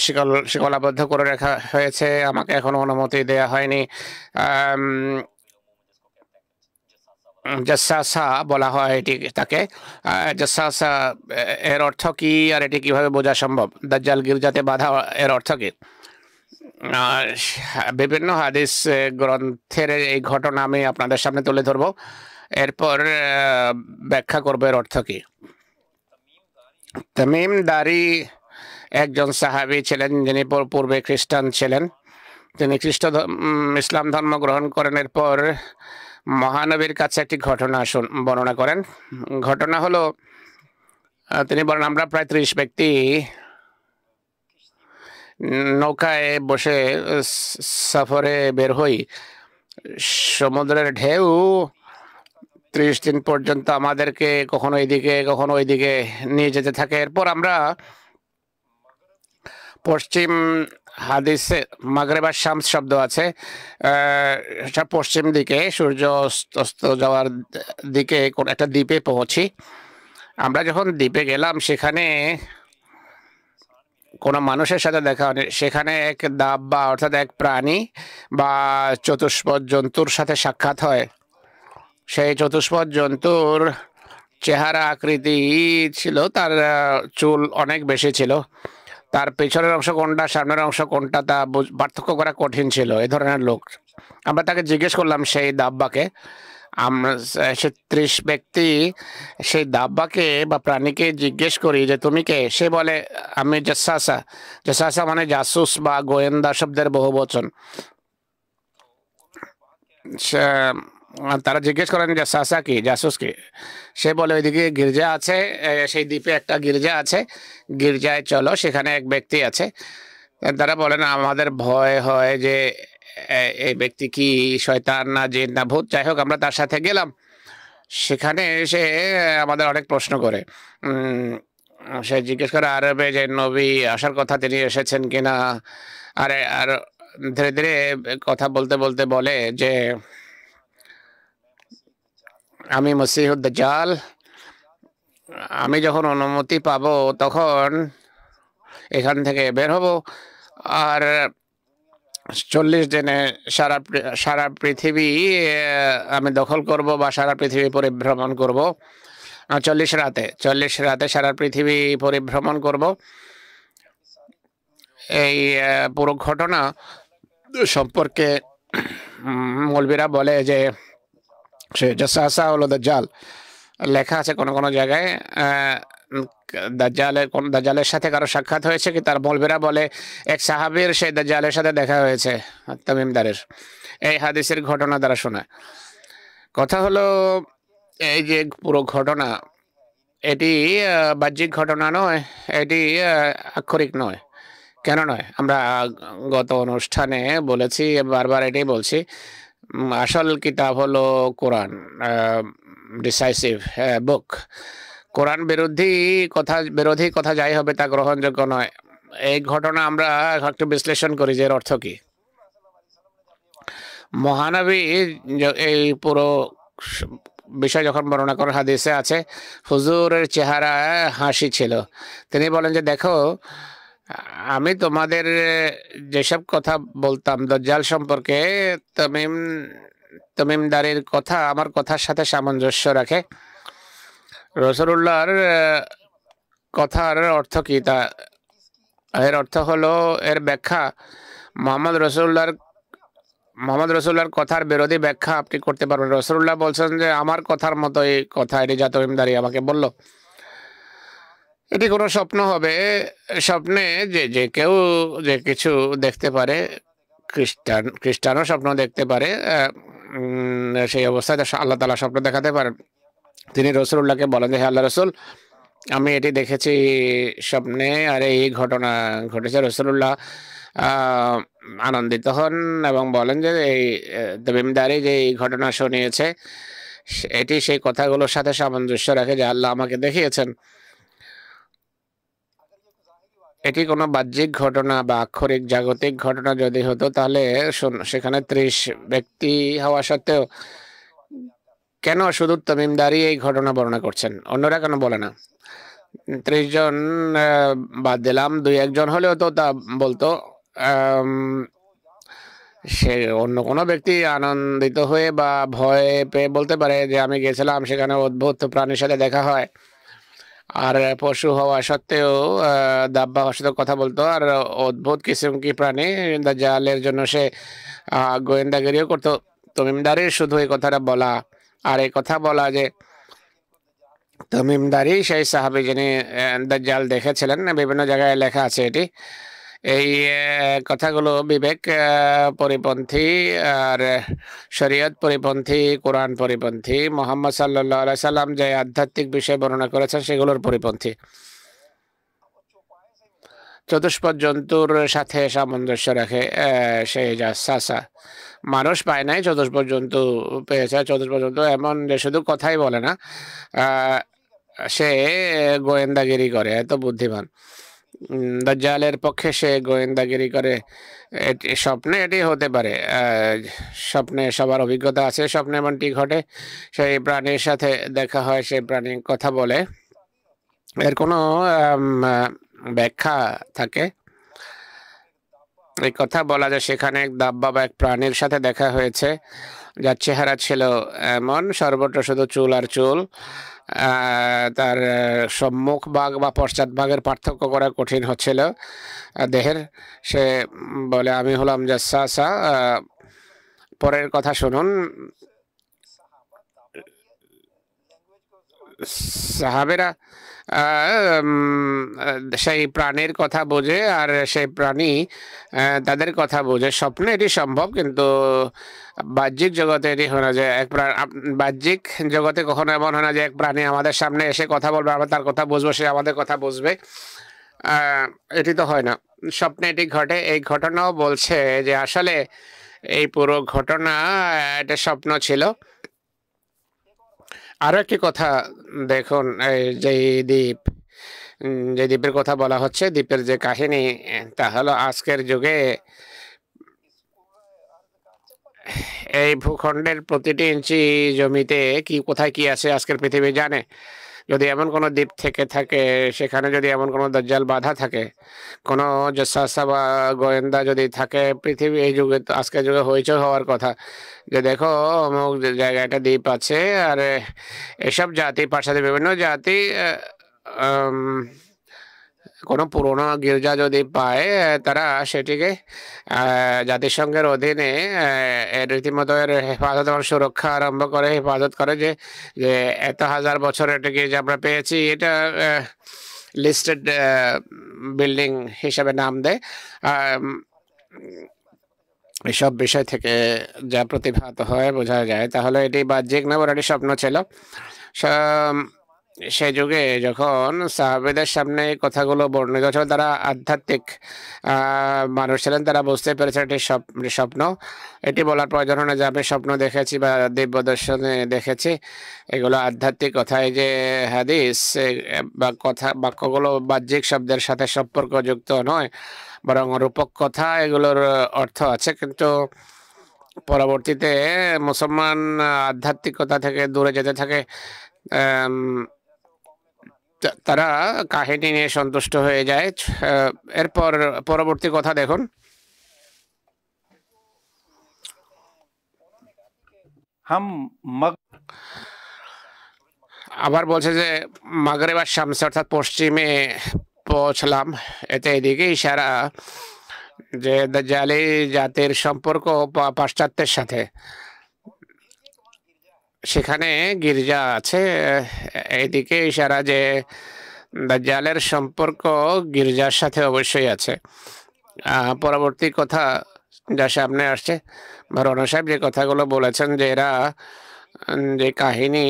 শিকলাবদ্ধ করে রাখা হয়েছে, আমাকে এখনো অনুমতি দেয়া হয়নি। জাসাসা বলা হয় এটি তাকে। জাসাসা এর অর্থ কি আর এটি কিভাবে বোঝা সম্ভব? দাজ্জাল গির্জাতে বাধা এর অর্থ কি? বিভিন্ন হাদিস গ্রন্থের এই ঘটনা আমি আপনাদের সামনে তুলে ধরবো, এরপর ব্যাখ্যা করবো এর অর্থ কি। তামিম দারি একজন সাহাবী ছিলেন যিনি পূর্বে খ্রিস্টান ছিলেন। তিনি ইসলাম ধর্ম গ্রহণ করেন। এরপর মহানবীর কাছে একটি ঘটনা বর্ণনা করেন। ঘটনা হলো, তিনি বলেন আমরা প্রায় 30 ব্যক্তি নৌকায় বসে সফরে বের হই। সমুদ্রের ঢেউ 30 দিন পর্যন্ত আমাদেরকে কখনো এইদিকে কখনো ওইদিকে নিয়ে যেতে থাকে। এরপর আমরা পশ্চিম হাদিসে মাগরিব আর শামস শব্দ আছে, পশ্চিম দিকে সূর্য অস্ত যাওয়ার দিকে কোন একটা দ্বীপে পৌঁছি। আমরা যখন দ্বীপে গেলাম সেখানে কোনো মানুষের সাথে দেখা হয়নি। সেখানে এক দাব্বা অর্থাৎ এক প্রাণী বা চতুষ্পদ জন্তুর সাথে সাক্ষাৎ হয়। সেই চতুষ্পদ জন্তুর চেহারা আকৃতি ছিল, তার চুল অনেক বেশি ছিল, তার পেছনের অংশ কোনটা সামনের অংশ কোনটা তা পার্থক্য করা কঠিন ছিল। এ ধরনের লোক। আমরা তাকে জিজ্ঞেস করলাম সেই দাব্বাকে, আমরা সে 30 ব্যক্তি সেই দাব্বাকে বা প্রাণীকে জিজ্ঞেস করি যে তুমি কে? সে বলে আমি জাসাসা। জাসাসা মানে জাসুস বা গোয়েন্দা শব্দের বহুবচন। তারা জিজ্ঞেস করেন জাসাসা কি, জাসুস কি? সে বলে ওইদিকে গির্জা আছে, সেই দ্বীপে একটা গির্জা আছে, গির্জায় চলো, সেখানে এক ব্যক্তি আছে। তারা বলেন আমাদের ভয় হয় যে এই ব্যক্তি কি শয়তান না জিন না ভূত। যাই হোক আমরা তার সাথে গেলাম। সেখানে সে আমাদের অনেক প্রশ্ন করে। সে জিজ্ঞেস করে আরবে যে নবী আসার কথা, তিনি এসেছেন কিনা। আর ধীরে ধীরে কথা বলতে বলতে বলে যে আমি মসিহুদ দাজ্জাল, আমি যখন অনুমতি পাবো তখন এখান থেকে বের হব আর 40 দিনে সারা পৃথিবী আমি দখল করব বা সারা পৃথিবী পরিভ্রমণ করব। 40 রাতে সারা পৃথিবী পরিভ্রমণ করব। এই পুরো ঘটনা সম্পর্কে মৌলবীরা বলে যে সে জাসাসা হলো দাজ্জাল। লেখা আছে কোন কোন জায়গায় দাজ্জালের সাথে কারো সাক্ষাৎ হয়েছে কি, তার মৌলবীরা বলে এক সাহাবীর সেই দাজ্জালের সাথে দেখা হয়েছে, তামিম দারের। এই হাদিসের ঘটনা দ্বারা শোনা কথা হলো এই যে পুরো ঘটনা এটি বাহ্যিক ঘটনা নয়, এটি আক্ষরিক নয়। কেন নয়? আমরা গত অনুষ্ঠানে বলেছি, বারবার এটাই বলছি, আসল কিতাব হলো কোরআন, ডিসাইসিভ বুক। কোরআন বিরোধী কথা যাই হবে তা গ্রহণযোগ্য নয়। এই ঘটনা আমরা একটু বিশ্লেষণ করি যে এর অর্থ কি। মহানবী এই পুরো বিষয় যখন বর্ণনা করার হাদিসে আছে, হুজুরের চেহারা হাসি ছিল। তিনি বলেন যে দেখো, আমি তোমাদের যেসব কথা বলতাম দাজ্জাল সম্পর্কে, তামিমদারির কথা আমার কথার সাথে সামঞ্জস্য রাখে। রাসূলুল্লাহর কথার অর্থ কি তা এর অর্থ হলো, এর ব্যাখ্যা মোহাম্মদ রসুল্লাহর কথার বিরোধী ব্যাখ্যা আপনি করতে পারবেন। রসুল্লাহ বলছেন যে আমার কথার মতো এই কথা, এটি যা তমিমদারি আমাকে বলল। এটি কোনো স্বপ্ন হবে। স্বপ্নে যে কেউ যে কিছু দেখতে পারে, খ্রিস্টানও স্বপ্ন দেখতে পারে। সেই অবস্থায় আল্লাহ তাআলা স্বপ্ন দেখাতে পারেন। তিনি রসুল্লাহকে বলেন যে, হে আল্লাহ রসুল, আমি এটি দেখেছি স্বপ্নে, আর এই ঘটনা ঘটেছে। রসুল্লাহ আনন্দিত হন এবং বলেন যে এই তমিমদারি যে এই ঘটনা শুনিয়েছে এটি সেই কথাগুলোর সাথে সামঞ্জস্য রাখে যে আল্লাহ আমাকে দেখিয়েছেন। এটি কোনো বাহ্যিক ঘটনা বা আক্ষরিক জাগতিক ঘটনা যদি হতো, তাহলে সেখানে 30 ব্যক্তি হওয়া সত্ত্বেও কেন শুধু তমিমদারি এই ঘটনা বর্ণনা করছেন, অন্যরা কেন বলে না? 30 জন বাদ দিলাম, 2-1 জন হলেও তো তা বলতো। সে অন্য কোনো ব্যক্তি আনন্দিত হয়ে বা ভয় পেয়ে বলতে পারে যে আমি গেছিলাম, সেখানে অদ্ভুত প্রাণীর সাথে দেখা হয়, আর পশু হওয়া সত্ত্বেও দাব্বা হওয়ার সাথে কথা বলতো, আর অদ্ভুত কিসিম কি প্রাণী দাজ্জালের জন্য সে গোয়েন্দাগিরিও করতো। তমিমদারির শুধু এই কথাটা বলা, আর এই কথা বলা যে তমিমদারি সেই সাহাবী যিনি দাজ্জাল দেখেছিলেন, বিভিন্ন জায়গায় লেখা আছে এটি। এই কথাগুলো বিবেক পরিপন্থী আর শরীয়ত পরিপন্থী, কোরআন পরিপন্থী। মুহাম্মদ সাল্লাল্লাহু আলাইহি সাল্লাম যে আধ্যাত্মিক বিষয় বর্ণনা করেছেন সেগুলোর পরিপন্থী। চতুষ্পদ জন্তুর সাথে সামঞ্জস্য রাখে সেই জাসাসা। মানুষ পায় নাই, চতুষ্পদ জন্তু পেয়েছে। চতুষ্পদ জন্তু এমন যে শুধু কথাই বলে না, সে গোয়েন্দাগিরি করে, এত বুদ্ধিমান। দাজ্জালের পক্ষে সে গোয়েন্দাগিরি করে। স্বপ্নে এটি হতে পারে, স্বপ্নে সবার অভিজ্ঞতা আছে। স্বপ্নে এমনটি ঘটে, সেই প্রাণীর সাথে দেখা হয়, সেই প্রাণী কথা বলে, এর কোনো ব্যাখ্যা থাকে। এই কথা বলা যায় সেখানে এক দাব্বা বা এক প্রাণীর সাথে দেখা হয়েছে যার চেহারা ছিল এমন, সর্বত্র শুধু চুল আর চুল। তার সম্মুখ ভাগ বা পশ্চাৎ ভাগের পার্থক্য করা কঠিন হচ্ছিল দেহের। সে বলে আমি হলাম জাসাসা। পরের কথা শুনুন, সাহাবেরা সেই প্রাণীর কথা বোঝে, আর সেই প্রাণী তাদের কথা বোঝে। স্বপ্নে এটি সম্ভব, কিন্তু বাহ্যিক জগতে এটি হয় না যে বাহ্যিক জগতে কখনো এমন হয় না যে এক প্রাণী আমাদের সামনে এসে কথা বলবে, আমরা তার কথা বুঝবো, সে আমাদের কথা বুঝবে। এটি তো হয় না, স্বপ্নে এটি ঘটে। এই ঘটনাও বলছে যে আসলে এই পুরো ঘটনা এটা স্বপ্ন ছিল। আরো একটি কথা দেখুন, যে দ্বীপের কথা বলা হচ্ছে, দ্বীপের যে কাহিনী, তা হলো আজকের যুগে এই ভূখণ্ডের প্রতিটি ইঞ্চি জমিতে কোথায় কি আছে আজকের পৃথিবী জানে। যদি এমন কোনো দ্বীপ থেকে থাকে, সেখানে যদি এমন কোনো দাজ্জাল বাধা থাকে, কোনো জাসাসা বা গোয়েন্দা যদি থাকে, পৃথিবী এই যুগে, আজকের যুগে হইচই হওয়ার কথা যে দেখো অমুক জায়গায় একটা দ্বীপ আছে। আর এসব জাতি, পাশাপাশি বিভিন্ন জাতি কোনো পুরোনো গির্জা যদি পায়, তারা সেটিকে জাতিসংঘের অধীনে রীতিমতো এর হেফাজত এবং সুরক্ষা আরম্ভ করে, হেফাজত করে যে এত হাজার বছর এটা গির্জা আমরা পেয়েছি, এটা লিস্টেড বিল্ডিং হিসাবে নাম দেয়। এসব বিষয় থেকে যা প্রতিভাত হয় বোঝা যায়, তাহলে এটি বাহ্যিক না, বরং এটি স্বপ্ন ছিল। সেই যুগে যখন সাহাবেদের সামনে এই কথাগুলো বর্ণিত ছিল, তারা আধ্যাত্মিক মানুষ ছিলেন, তারা বুঝতে পেরেছেন এটি স্বপ্ন। এটি বলার প্রয়োজন হয় না যে আমি স্বপ্ন দেখেছি বা দিব্য দর্শনে দেখেছি। এগুলো আধ্যাত্মিক কথা। এই যে হাদিস বা বাক্যগুলো বাহ্যিক শব্দের সাথে সম্পর্কযুক্ত নয়, বরং রূপক কথা, এগুলোর অর্থ আছে। কিন্তু পরবর্তীতে মুসলমান আধ্যাত্মিকতা থেকে দূরে যেতে থাকে, তারা কাহিনী নিয়ে সন্তুষ্ট হয়ে যায়। এরপর পরবর্তী কথা দেখুন, আবার বলছে যে মাগরিব আর শামস, অর্থাৎ পৌঁছলাম। এতে এদিকে ইশারা যে দাজ্জালি জাতির সম্পর্ক পাশ্চাত্যের সাথে। সেখানে গির্জা আছে, এদিকে ইশারা যে দাজ্জালের সম্পর্ক গির্জার সাথে অবশ্যই আছে। পরবর্তী কথা যা সামনে আসছে, রনা সাহেব যে কথাগুলো বলেছেন যে এরা যে কাহিনী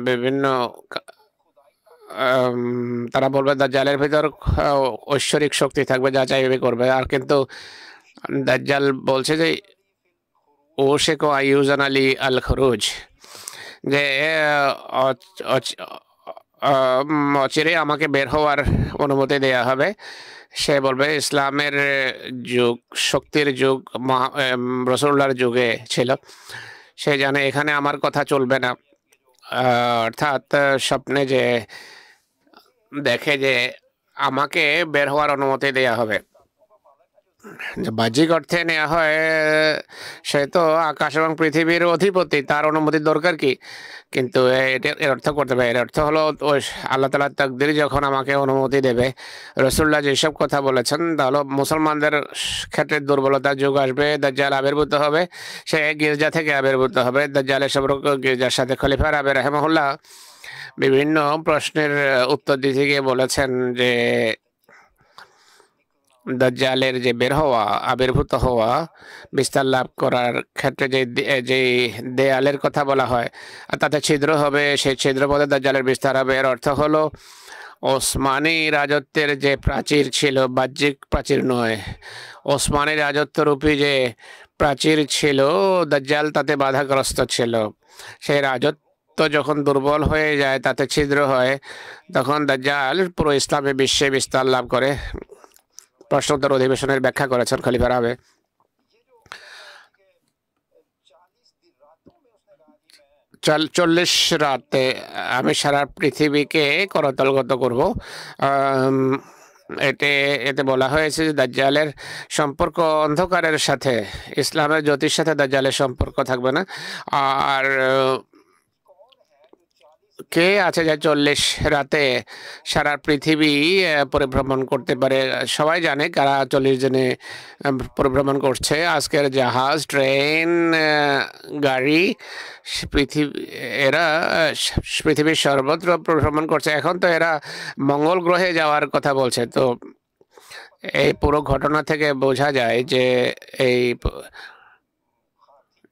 বিভিন্ন তারা বলবে দাজ্জালের ভিতর ঐশ্বরিক শক্তি থাকবে, যা চাইবে করবে। আর কিন্তু দাজ্জাল বলছে যে ওশেকো আইউজান আলী আল খরুজ, যে অচিরে আমাকে বের হওয়ার অনুমতি দেয়া হবে। সে বলবে ইসলামের যুগ, শক্তির যুগ রাসূলুল্লাহর যুগে ছিল। সে জানে এখানে আমার কথা চলবে না। অর্থাৎ স্বপ্নে যে দেখে যে আমাকে বের হওয়ার অনুমতি দেয়া হবে, বাহ্যিক অর্থে নেওয়া হয় সে তো আকাশ এবং পৃথিবীর অধিপতি, তার অনুমতির দরকার কি? কিন্তু এর অর্থ করতে হবে, এর অর্থ হলো ওই আল্লাহ তাআলার তাকদীর যখন আমাকে অনুমতি দেবে। রাসূলুল্লাহ যেসব কথা বলেছেন তা হলো মুসলমানদের ক্ষেত্রে দুর্বলতার যুগ আসবে, দাজ্জাল আবির্ভূত হবে, সে গির্জা থেকে আবির্ভূত হবে। দাজ্জালের সম্পর্ক গির্জার সাথে। খলিফা রাবে রাহিমাহুল্লাহ বিভিন্ন প্রশ্নের উত্তর দিতে গিয়ে বলেছেন যে দাজ্জালের যে বের হওয়া, আবির্ভূত হওয়া, বিস্তার লাভ করার ক্ষেত্রে যে দেয়ালের কথা বলা হয় আর তাতে ছিদ্র হবে, সেই ছিদ্র পথে দাজ্জালের বিস্তার হবে। এর অর্থ হলো ওসমানী রাজত্বের যে প্রাচীর ছিল, বাহ্যিক প্রাচীর নয়, ওসমানী রাজত্বরূপী যে প্রাচীর ছিল, দাজ্জাল তাতে বাধাগ্রস্ত ছিল। সেই রাজত্ব যখন দুর্বল হয়ে যায়, তাতে ছিদ্র হয়, তখন দাজ্জাল পুরো ইসলামী বিশ্বে বিস্তার লাভ করে। প্রশ্নোত্তর অধিবেশনের ব্যাখ্যা করেছেন খলিফা রাবে। চল্লিশ রাতে আমি সারা পৃথিবীকে করতলগত করব। এতে বলা হয়েছে যে দাজ্জালের সম্পর্ক অন্ধকারের সাথে, ইসলামের জ্যোতির সাথে দাজ্জালের সম্পর্ক থাকবে না। আর কে আছে যে 40 রাতে সারা পৃথিবী পরিভ্রমণ করতে পারে? সবাই জানে কারা 40 দিনে পরিভ্রমণ করছে। আজকের জাহাজ, ট্রেন, গাড়ি, এরা পৃথিবীর সর্বত্র পরিভ্রমণ করছে। এখন তো এরা মঙ্গল গ্রহে যাওয়ার কথা বলছে। তো এই পুরো ঘটনা থেকে বোঝা যায় যে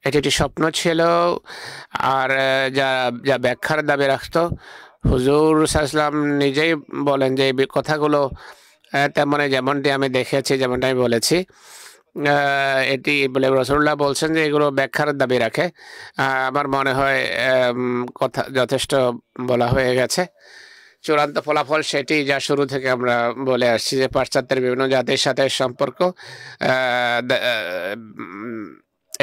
এটি একটি স্বপ্ন ছিল। আর যা ব্যাখ্যার দাবি রাখত, হুজুর সাল্লাল্লাহু নিজেই বলেন যে এই কথাগুলো যেমনটি আমি দেখেছি, যেমনটি আমি বলেছি, এটি বলে রাসূলুল্লাহ বলছেন যে এগুলো ব্যাখ্যার দাবি রাখে। আমার মনে হয় কথা যথেষ্ট বলা হয়ে গেছে। চূড়ান্ত ফলাফল সেটি যা শুরু থেকে আমরা বলে আসছি, যে পাশ্চাত্যের বিভিন্ন জাতির সাথে সম্পর্ক,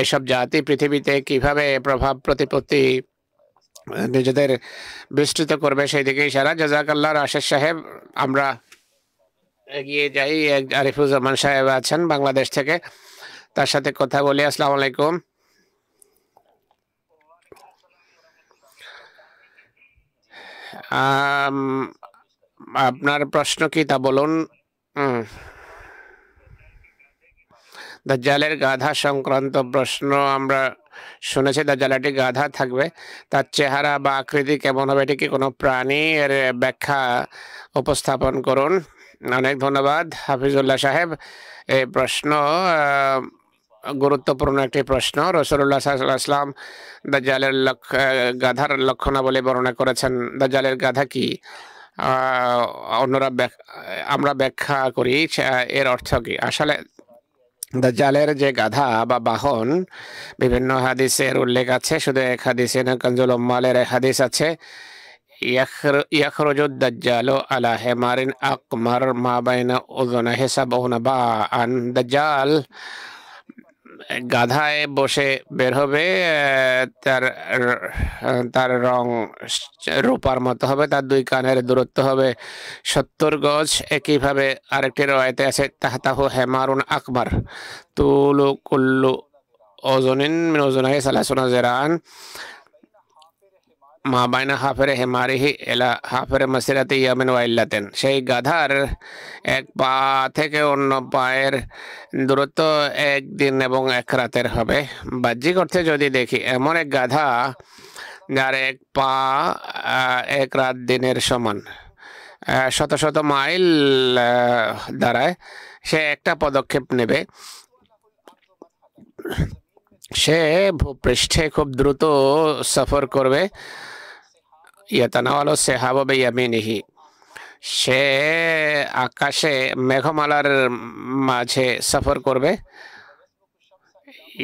এইসব জাতি পৃথিবীতে কিভাবে প্রভাব প্রতিপত্তি নিজেদের বিস্তৃত করবে, সেই দিকে ইশারা। জাযাকাল্লাহ রাশেদ সাহেব। আমরা এগিয়ে যাই। আরিফুজ্জামান সাহেব আছেন বাংলাদেশ থেকে, তার সাথে কথা বলি। আসসালামু আলাইকুম। আপনার প্রশ্ন কি তা বলুন। দাজ্জালের গাধা সংক্রান্ত প্রশ্ন আমরা শুনেছি। দাজ্জাল একটি গাধা থাকবে, তার চেহারা বা আকৃতি কেমন হবে, এটি কি কোনো প্রাণী? এর ব্যাখ্যা উপস্থাপন করুন। অনেক ধন্যবাদ হাফিজুল্লাহ সাহেব। এই প্রশ্ন গুরুত্বপূর্ণ একটি প্রশ্ন। রাসূলুল্লাহ সাল্লাল্লাহু আলাইহি ওয়াসাল্লাম দাজ্জালের গাধার লক্ষণাবলী বর্ণনা করেছেন। দাজ্জালের গাধা কি? আমরা ব্যাখ্যা করি এর অর্থ কি। আসলে দাজ্জালের যে গাধা বা বাহন, বিভিন্ন হাদিসের উল্লেখ আছে। শুধু এক হাদিসে না, কানজুল উম্মালের এক হাদিস আছে, ইয়াখরুজুদ দাজ্জালু আলা হিমারিন আকমার মা বাইনা উযুনাহি সাবউনা বাআন। দাজ্জাল গাধায় বসে বের হবে, তার রং রূপার মতো হবে, তার 2 কানের দূরত্ব হবে 70 গজ। একইভাবে আরেকটি রওয়ায়াতে আছে তাহতাহু হিমারুন আকবার তুলু কুল্লু ওজনিন মিন ওজনাহি 30 জিরান। মা বাইনা হাফেরে হেমারিহি এলা হাফেরে মাসিরাতে ইয়ামিন ওয়াইল্লাতেন, সেই গাধার এক পা থেকে অন্য পায়ের দূরত্ব একদিন এবং এক রাতের হবে। বাহ্যিক অর্থে যদি দেখি, এমন এক গাধা যার এক পা এক রাত দিনের সমান, শত শত মাইল দাঁড়ায়, সে একটা পদক্ষেপ নেবে, সে ভূপৃষ্ঠে খুব দ্রুত সফর করবে। ইয়াতানাওয়ালু সাহাবা বিয়ামিনিহি, সে আকাশে মেঘমালার মাঝে সফর করবে।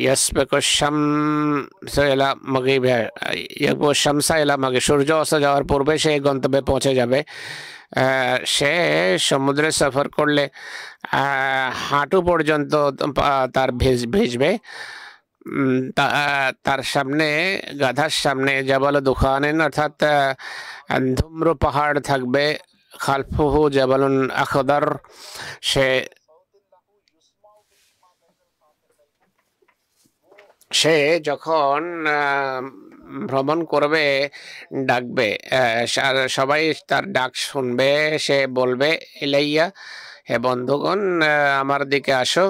ইয়াসবিকু শামসা ইলা মাগরিবিহা, ইয়াকবু শামসা ইলা মাগরিব, সূর্য অস্ত যাওয়ার পূর্বে সে গন্তব্যে পৌঁছে যাবে। সে সমুদ্রে সফর করলে হাঁটু পর্যন্ত তার ভিজবে। তার সামনে, গাধার সামনে জাবাল দুখানেন, অর্থাৎ ধুম্র পাহাড় থাকবে। খালফুহু জাবালুন আখদার, সে যখন ভ্রমণ করবে ডাকবে, সবাই তার ডাক শুনবে। সে বলবে ইলাইয়া, হে বন্ধুগণ আমার দিকে আসো।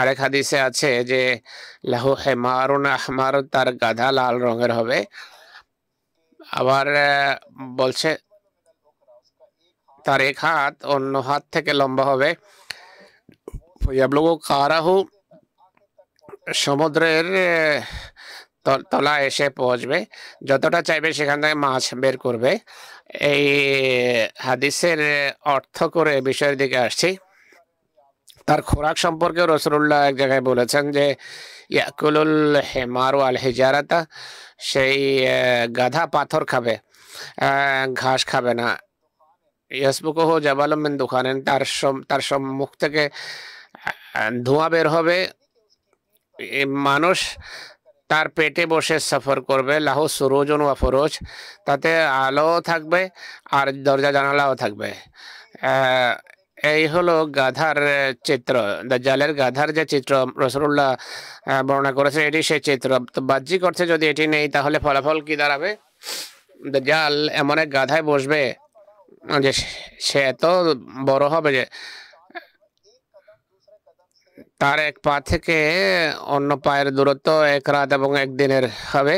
আরেক হাদিসে আছে যে লাহু হেমারুন আহমার, তার গাধা লাল রঙের হবে। আবার বলছে তার এক হাত অন্য হাত থেকে লম্বা হবে। ইয়াবলুগু কারাহু, সমুদ্রের তলা এসে পৌঁছবে, যতটা চাইবে সেখান থেকে মাছ বের করবে। এই হাদিসের অর্থ করে বিষয়ের দিকে আসছি। তার খোরাক সম্পর্কে রাসূলুল্লাহ এক জায়গায় বলেছেন যে ইয়াকুলুল হিমারু আল হিজারাতা, সেই গাধা পাথর খাবে, ঘাস খাবে না। ইয়াসবুকুহু জাবালুম মিন দুখানিন, তার সম্মুখ থেকে ধোঁয়া বের হবে। মানুষ তার পেটে বসে সফর করবে। লাহু সুরুজুন ওয়া ফুরুজ, তাতে আলো থাকবে আর দরজা জানালাও থাকবে। এই হলো গাধার চিত্র, দাজ্জালের গাধার যে চিত্র রাসূলুল্লাহ বর্ণনা করেছে, এটি সেই চিত্র। তো বাহ্যিক অর্থে যদি এটি নেই, তাহলে ফলাফল কি দাঁড়াবে? দাজ্জাল এমন এক গাধায় বসবে যে সে এত বড় হবে যে তার এক পা থেকে অন্য পায়ের দূরত্ব এক রাত এবং একদিনের হবে।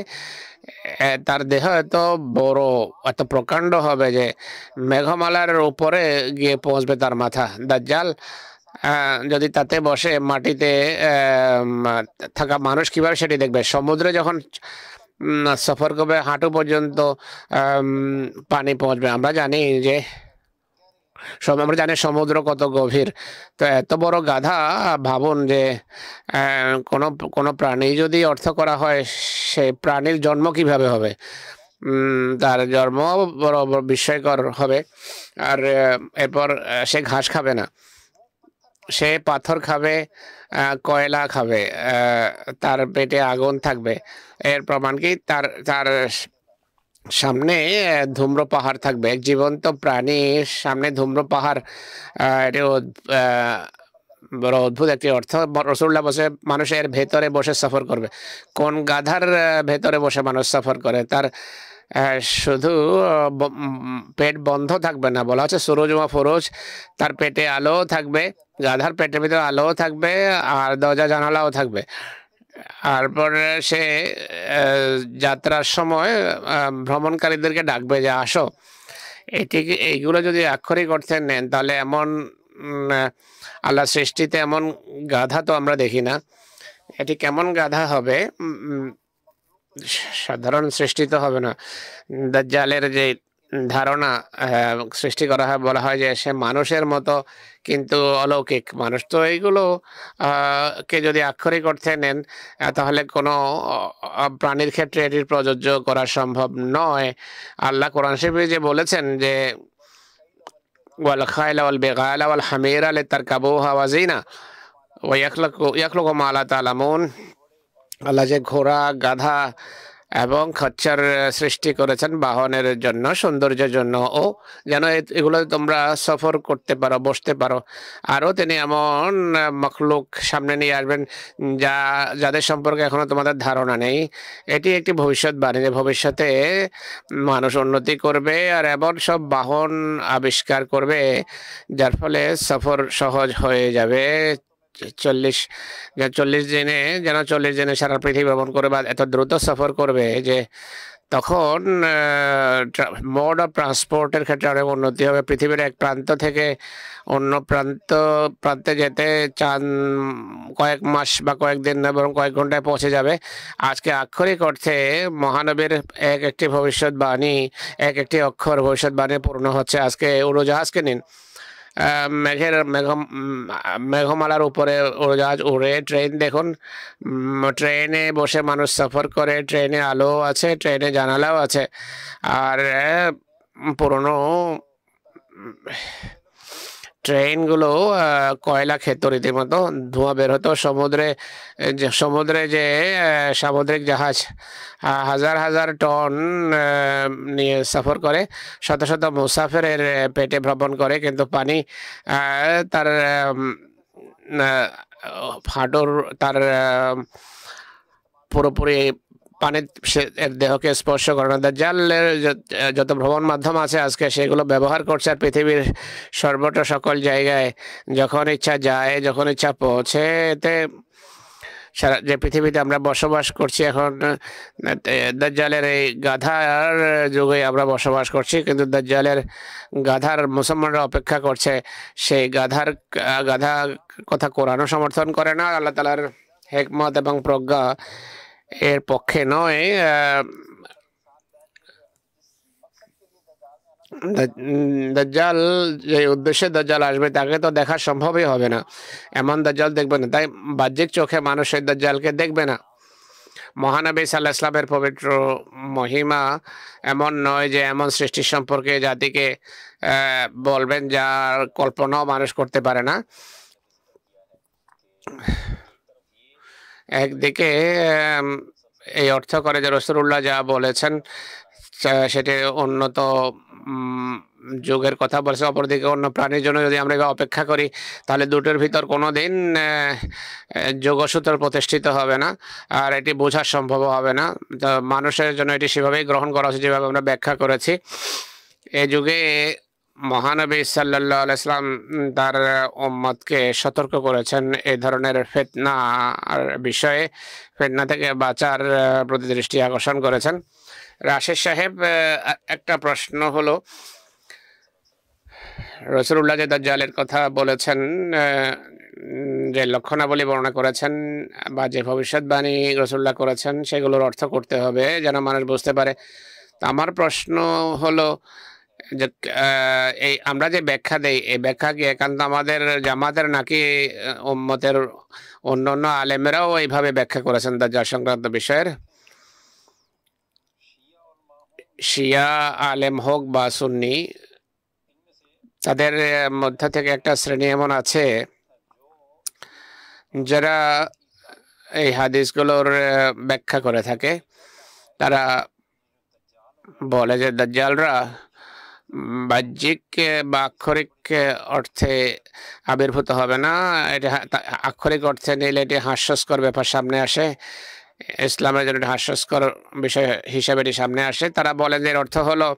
তার দেহ এত বড়, এত প্রকাণ্ড হবে যে মেঘমালার উপরে গিয়ে পৌঁছবে তার মাথা। দাজ্জাল যদি তাতে বসে, মাটিতে থাকা মানুষ কিভাবে সেটি দেখবে? সমুদ্রে যখন সফর করবে, হাঁটু পর্যন্ত পানি পৌঁছবে। আমরা জানি সমুদ্র কত গভীর। তো এত বড় গাধা, ভাবুন যে কোনো প্রাণী যদি অর্থ করা হয়, সে প্রাণীর জন্ম কিভাবে হবে? তার জন্ম বড় বিস্ময়কর হবে। আর এরপর সে ঘাস খাবে না, সে পাথর খাবে, কয়লা খাবে, তার পেটে আগুন থাকবে। এর প্রমাণ কি? তার সামনে ধূম্র পাহাড় থাকবে। এক জীবন্ত প্রাণীর সামনে ধূম্র পাহাড়, এটি বড় অদ্ভুত একটি অর্থ। রাসূলুল্লাহ বসে মানুষের ভেতরে বসে সফর করবে। কোন গাধার ভেতরে বসে মানুষ সফর করে? তার শুধু পেট বন্ধ থাকবে না, বলা হচ্ছে সুরুজ ওয়া ফুরুজ, তার পেটে আলো থাকবে, গাধার পেটের ভিতরে আলো থাকবে আর দরজা জানালাও থাকবে। তারপরে সে যাত্রার সময় ভ্রমণকারীদেরকে ডাকবে যে আসো। এইগুলো যদি আক্ষরিক অর্থে নেন, তাহলে এমন আল্লাহ সৃষ্টিতে এমন গাধা তো আমরা দেখি না। এটি কেমন গাধা হবে? সাধারণ সৃষ্টি তো হবে না। দাজ্জালের যে ধারণা সৃষ্টি করা হয়, বলা হয় যে সে মানুষের মতো কিন্তু অলৌকিক। মানুষ তো এইগুলো কে যদি আক্ষরিক অর্থে নেন, তাহলে কোনো প্রাণীর ক্ষেত্রে এটির প্রযোজ্য করা সম্ভব নয়। আল্লাহ কোরআন শরীফে যে বলেছেন যে ওয়াল খায়লা ওয়াল বিগালা ওয়াল হামিরা লিতারকাবুহা ওয়া জিনা ওয়া ইয়াখলুকু মা লা তা'লামুন, আল্লাহ যে ঘোড়া, গাধা এবং খচ্চর সৃষ্টি করেছেন বাহনের জন্য, সৌন্দর্যের জন্য, ও যেন এগুলো তোমরা সফর করতে পারো, বসতে পারো। আরও তিনি এমন মখলুক সামনে নিয়ে আসবেন যাদের সম্পর্কে এখনো তোমাদের ধারণা নেই। এটি একটি ভবিষ্যৎবাণী যে ভবিষ্যতে মানুষ উন্নতি করবে আর এমন সব বাহন আবিষ্কার করবে যার ফলে সফর সহজ হয়ে যাবে। 40 দিনে যেন 40 দিনে সারা পৃথিবী ভ্রমণ করে বা এত দ্রুত সফর করবে যে তখন মোড অফ ট্রান্সপোর্টের ক্ষেত্রে অনেক উন্নতি হবে। পৃথিবীর এক প্রান্ত থেকে অন্য প্রান্তে যেতে কয়েক মাস বা কয়েকদিন না, বরং কয়েক ঘন্টায় পৌঁছে যাবে। আজকে আক্ষরিক অর্থে মহানবীর একটি ভবিষ্যৎবাণী, একটি অক্ষর ভবিষ্যৎবাণী পূর্ণ হচ্ছে। আজকে উড়োজাহাজকে নিন, মেঘমালার উপরে উড়োজাহাজ উড়ে, ট্রেন দেখুন, ট্রেনে বসে মানুষ সফর করে, ট্রেনে আলো আছে, ট্রেনে জানালাও আছে। আর পুরনো ট্রেনগুলো কয়লা ক্ষেত রীতিমতো ধোঁয়া বের হতো। সমুদ্রে যে সামুদ্রিক জাহাজ হাজার হাজার টন নিয়ে সফর করে, শত শত মুসাফিরের পেটে ভ্রমণ করে, কিন্তু পানি তার হাঁটুর তার পুরোপুরি পানির এর দেহকে স্পর্শ করে না। দাজ্জালের যত ভ্রমণ মাধ্যম আছে আজকে সেগুলো ব্যবহার করছে আর পৃথিবীর সর্বত্র সকল জায়গায় যখন ইচ্ছা যায়, যখন ইচ্ছা পৌঁছে। এতে সারা যে পৃথিবীতে আমরা বসবাস করছি এখন, দাজ্জালের এই গাধার যুগে আমরা বসবাস করছি, কিন্তু দাজ্জালের গাধার মুসলমানরা অপেক্ষা করছে। সেই গাধা কথা কোরআনও সমর্থন করে না, আল্লাহ তাআলার হিকমত এবং প্রজ্ঞা এর পক্ষে নয়। দাজ্জাল যে উদ্দেশ্যে দাজ্জাল আসবে তাকে তো দেখা সম্ভবই হবে না, এমন দাজ্জাল দেখবে না। তাই বাহ্যিক চোখে মানুষ এই দাজ্জালকে দেখবে না। মহানবী সাল্লাল্লাহু আলাইহি ওয়াসাল্লামের পবিত্র মহিমা এমন নয় যে এমন সৃষ্টি সম্পর্কে জাতিকে বলবেন যার কল্পনাও মানুষ করতে পারে না। একদিকে এই অর্থ করে যে রাসূলুল্লাহ যা বলেছেন সেটি উন্নত যুগের কথা বলেছে, অপরদিকে অন্য প্রাণীর জন্য যদি আমরা অপেক্ষা করি তাহলে দুটোর ভিতর কোনো দিন যোগসূত্র প্রতিষ্ঠিত হবে না, আর এটি বোঝা সম্ভব হবে না। তো মানুষের জন্য এটি সেভাবেই গ্রহণ করা উচিত যেভাবে আমরা ব্যাখ্যা করেছি। এই যুগে মহানবী সাল্লাল্লাহু আলাইহি ওয়াসাল্লাম তার উম্মতকে সতর্ক করেছেন এই ধরনের ফিতনার বিষয়ে, ফিতনা থেকে বাঁচার প্রতি দৃষ্টি আকর্ষণ করেছেন। রাশেদ সাহেব, একটা প্রশ্ন হলো, রাসূলুল্লাহ যে দাজ্জালের কথা বলেছেন, যে লক্ষণাবলী বর্ণনা করেছেন বা যে ভবিষ্যৎবাণী রাসূলুল্লাহ করেছেন সেগুলোর অর্থ করতে হবে যেন মানুষ বুঝতে পারে। তো আমার প্রশ্ন হলো যে এই আমরা যে ব্যাখ্যা দেই, এই ব্যাখ্যা কি একান্ত আমাদের জামাতের নাকি উম্মতের অন্যান্য আলেমেরাও এইভাবে ব্যাখ্যা করেছেন দাজ্জাল সংক্রান্ত বিষয়ের? শিয়া আলেম হোক বা সুন্নি, তাদের মধ্য থেকে একটা শ্রেণী এমন আছে যারা এই হাদিসগুলোর ব্যাখ্যা করে থাকে। তারা বলে যে দাজ্জালরা বাহ্যিক বা আক্ষরিক অর্থে আবির্ভূত হবে না, এটা আক্ষরিক অর্থে নিলে এটি হাস্যস্কর ব্যাপার সামনে আসে, ইসলামের জন্য হাস্যস্কর বিষয় হিসেবে এটি সামনে আসে। তারা বলেন যে এর অর্থ হলো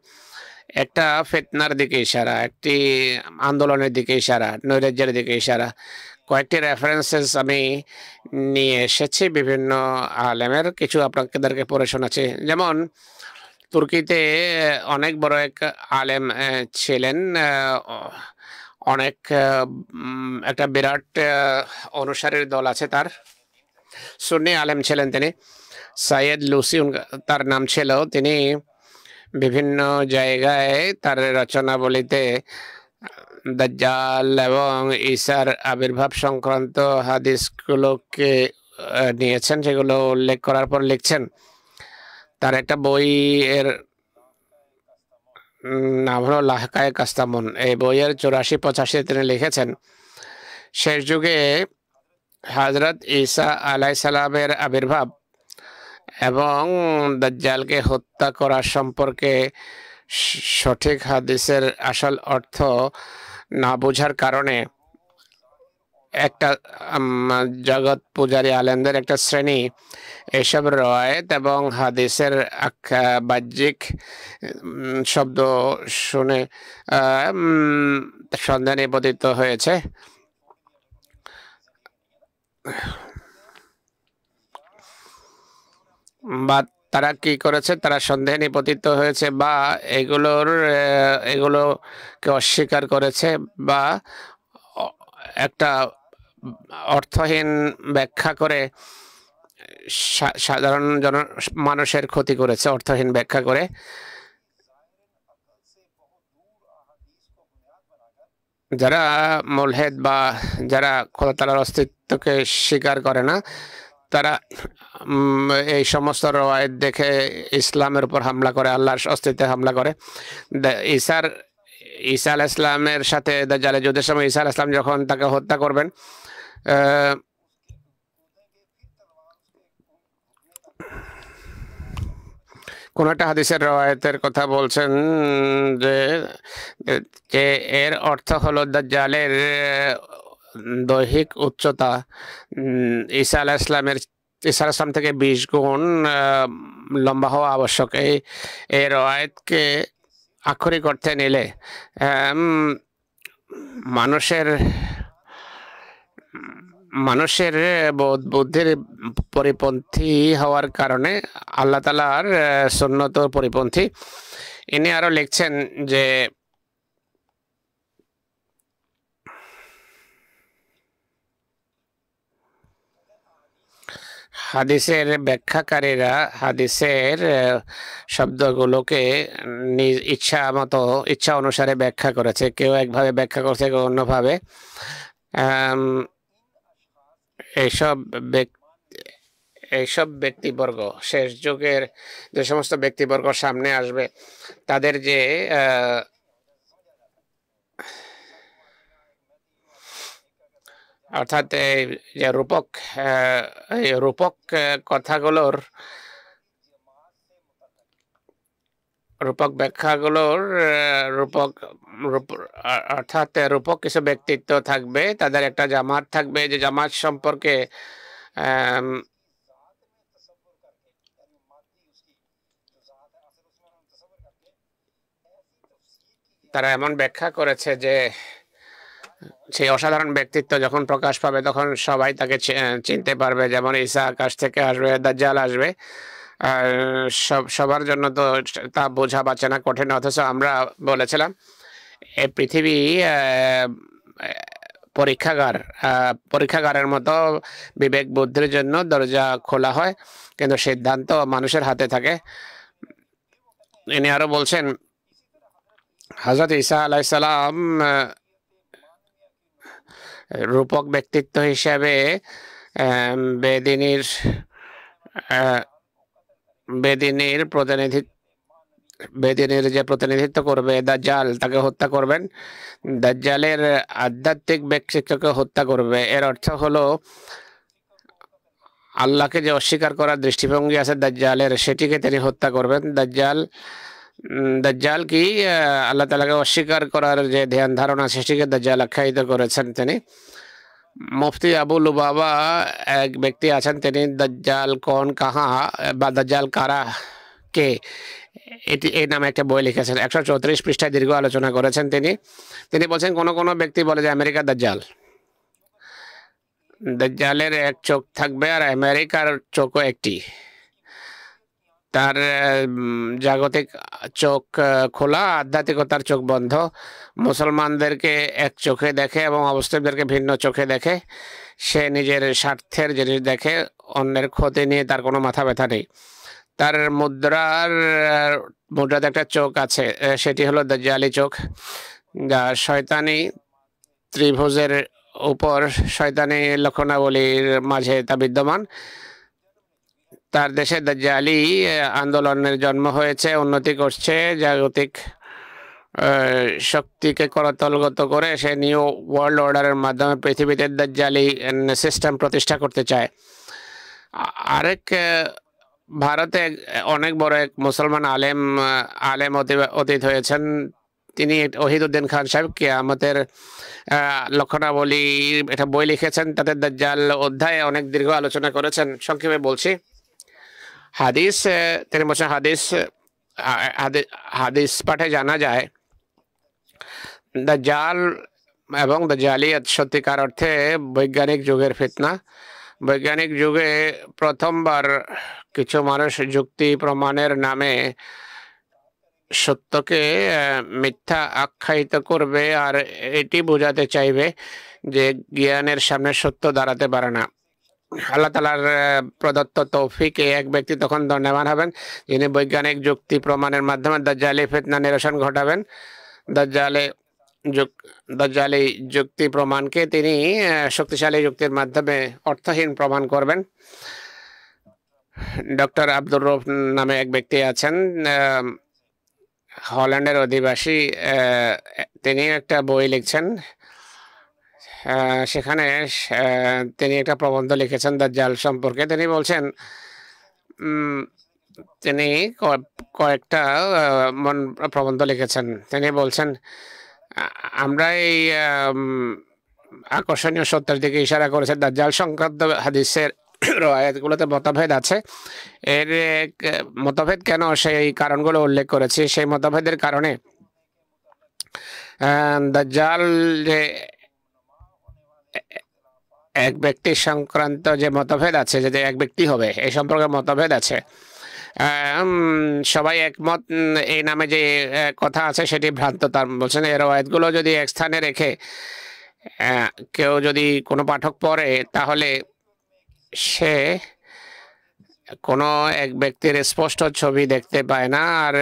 একটা ফিতনার দিকে ইশারা, একটি আন্দোলনের দিকে ইশারা, নৈরাজ্যের দিকে ইশারা। কয়েকটি রেফারেন্সেস আমি নিয়ে এসেছি বিভিন্ন আলেমের, কিছু আপনাদেরকে পড়ে শোনাচ্ছি। যেমন তুর্কিতে অনেক বড় এক আলেম ছিলেন, অনেক একটা বিরাট অনুসারীর দল আছে তার, সুন্নি আলেম ছিলেন তিনি, সাইয়েদ লুসি তার নাম ছিল। তিনি বিভিন্ন জায়গায় তার রচনাবলিতে দাজ্জাল এবং ঈসার আবির্ভাব সংক্রান্ত হাদিসগুলোকে নিয়েছেন, সেগুলো উল্লেখ করার পর লিখছেন। তার একটা বই এর নাম হলো লাহকায়ে কাস্তামুন। এই বইয়ের 84-85 তিনি লিখেছেন শেষ যুগে হযরত ঈসা আলাইহিস সালামের আবির্ভাব এবং দাজ্জালকে হত্যা করা সম্পর্কে সঠিক হাদিসের আসল অর্থ না বোঝার কারণে একটা জগৎ পূজারী আলেমদের একটা শ্রেণী এসব রওয়ায়েত এবং হাদিসের বাহ্যিক শব্দ শুনে সন্দেহে নিপতিত হয়েছে। বা তারা কি করেছে, তারা সন্দেহে নিপতিত হয়েছে বা এগুলোকে অস্বীকার করেছে বা একটা অর্থহীন ব্যাখ্যা করে সাধারণ মানুষের ক্ষতি করেছে, অর্থহীন ব্যাখ্যা করে। যারা মুলহিদ বা যারা খোদা তাআলার অস্তিত্বকে স্বীকার করে না, তারা এই সমস্ত রওয়ায়েত দেখে ইসলামের উপর হামলা করে, আল্লাহর অস্তিত্বে হামলা করে। ঈসা আলাইহিস সালামের সাথে দাজ্জালের যুদ্ধের সময় ঈসা আলাইহিস সালাম যখন তাকে হত্যা করবেন, কোন একটা হাদিসের রওয়ায়েতের কথা বলছেন যে এর অর্থ হলো দাজ্জালের দৈহিক উচ্চতা ঈসা আলাইহিস সালাম থেকে 20 গুণ লম্বা হওয়া আবশ্যক। এই রওয়ায়েতকে আক্ষরিক অর্থে নিলে মানুষের বুদ্ধির পরিপন্থী হওয়ার কারণে আল্লাহ তাআলার সুন্নতের পরিপন্থী। ইনি আরো লিখছেন যে হাদিসের ব্যাখ্যাকারীরা হাদিসের শব্দগুলোকে নিজ ইচ্ছা অনুসারে ব্যাখ্যা করেছে। কেউ একভাবে ব্যাখ্যা করছে, কেউ অন্যভাবে। এইসব ব্যক্তিবর্গ, শেষ যুগের যে সমস্ত ব্যক্তিবর্গ সামনে আসবে, তাদের যে অর্থাৎ এই যে রূপক কথাগুলোর, রূপক ব্যাখ্যাগুলোর অর্থাৎ রূপক কিছু ব্যক্তিত্ব থাকবে, তাদের একটা জামাত থাকবে, যে জামাত সম্পর্কে তারা এমন ব্যাখ্যা করেছে যে সেই অসাধারণ ব্যক্তিত্ব যখন প্রকাশ পাবে তখন সবাই তাকে চিনতে পারবে। যেমন ঈসা আকাশ থেকে আসবে, দাজ্জাল আসবে, সবার জন্য তো তা বোঝা বা চেনা কঠিন। অথচ আমরা বলেছিলাম এই পৃথিবী পরীক্ষাগারের মতো বিবেক বুদ্ধির জন্য দরজা খোলা হয়, কিন্তু সিদ্ধান্ত মানুষের হাতে থাকে। ইনি আরো বলছেন হযরত ঈসা আলাইহিস সালাম রূপক ব্যক্তিত্ব হিসেবে বেদিনীর যে প্রতিনিধিত্ব করবে দাজ্জাল, তাকে হত্যা করবেন। দাজ্জালের আধ্যাত্মিক ব্যক্তিত্বকে হত্যা করবে। এর অর্থ হলো আল্লাহকে যে অস্বীকার করার দৃষ্টিভঙ্গি আছে দাজ্জালের, সেটিকে তিনি হত্যা করবেন। দাজ্জাল কি আল্লাহ তাআলাকে অস্বীকার করার যে ধ্যান ধারণা, সেটিকে দাজ্জাল আখ্যায়িত করেছেন তিনি। মুফতি আবু লুবাবা এক ব্যক্তি আছেন, তিনি দাজ্জাল কৌন কাহা বা দাজ্জাল কারা কে এই নামে একটা বই লিখেছেন। 134 পৃষ্ঠায় দীর্ঘ আলোচনা করেছেন তিনি বলছেন কোনো ব্যক্তি বলে যে আমেরিকা দাজ্জালের এক চোখ থাকবে আর আমেরিকার চোখও একটি। তার জাগতিক চোখ খোলা, আধ্যাত্মিকতার চোখ বন্ধ। মুসলমানদেরকে এক চোখে দেখে এবং অমুসলিমদেরকে ভিন্ন চোখে দেখে। সে নিজের স্বার্থের জিনিস দেখে, অন্যের ক্ষতি নিয়ে তার কোনো মাথা ব্যথা নেই। তার মুদ্রাতে একটা চোখ আছে, সেটি হলো দাজ্জালি চোখ, যা শয়তানি ত্রিভুজের উপর শয়তানি লক্ষণাবলীর মাঝে তা বিদ্যমান। তার দেশে দাজ্জালি আন্দোলনের জন্ম হয়েছে, উন্নতি করছে, জাগতিক শক্তিকে করতলগত করে সে নিউ ওয়ার্ল্ড অর্ডারের মাধ্যমে পৃথিবীতে দাজ্জালি সিস্টেম প্রতিষ্ঠা করতে চায়। আরেক ভারতে অনেক বড় এক মুসলমান আলেম অতীত হয়েছেন। তিনি ওহিদুদ্দিন খান সাহেব কিয়ামতের লক্ষণাবলী একটা বই লিখেছেন, তাতে দাজ্জাল অধ্যায়ে অনেক দীর্ঘ আলোচনা করেছেন। সংক্ষেপে বলছি, হাদিস তিনি বলছেন হাদিস পাঠে জানা যায় দাজ্জাল এবং দাজ্জালিয়াত সত্যিকার অর্থে বৈজ্ঞানিক যুগের ফিতনা। বৈজ্ঞানিক যুগে প্রথমবার কিছু মানুষ যুক্তি প্রমাণের নামে সত্যকে মিথ্যা আখ্যায়িত করবে আর এটি বোঝাতে চাইবে যে জ্ঞানের সামনে সত্য দাঁড়াতে পারে না। আল্লাহ তাআলার প্রদত্ত তৌফিকে এক ব্যক্তি তখন ধন্যবান হবেন যিনি বৈজ্ঞানিক যুক্তি প্রমাণের মাধ্যমে দাজ্জালি ফিতনা নিরসন ঘটাবেন। দাজ্জালি যুক্তি প্রমাণকে তিনি শক্তিশালী যুক্তির মাধ্যমে অর্থহীন প্রমাণ করবেন। ডক্টর আব্দুর রউফ নামে এক ব্যক্তি আছেন, হল্যান্ডের অধিবাসী। তিনি একটা বই লিখছেন, সেখানে তিনি একটা প্রবন্ধ লিখেছেন দাজ্জাল সম্পর্কে। তিনি বলছেন, তিনি কয়েকটা প্রবন্ধ লিখেছেন। তিনি বলছেন, আমরা এই আকর্ষণীয় সত্যের দিকে ইশারা করেছে। দাজ্জাল সংক্রান্ত হাদিসের রওয়ায়াতগুলোতে মতভেদ আছে। এর মতভেদ কেন, সেই কারণগুলো উল্লেখ করেছি। সেই মতভেদের কারণে দাজ্জাল যে এক ব্যক্তি সংক্রান্ত যে মতভেদ আছে, যে এক ব্যক্তি হবে এই সম্পর্কে মতভেদ আছে। সবাই একমত এই নামে যে কথা আছে সেটি ভ্রান্ত। তার বলছেন এই রওয়ায়াতগুলো যদি এক স্থানে রেখে কেউ যদি কোনো পাঠক পড়ে তাহলে সে কোনো এক ব্যক্তির স্পষ্ট ছবি দেখতে পায় না, আর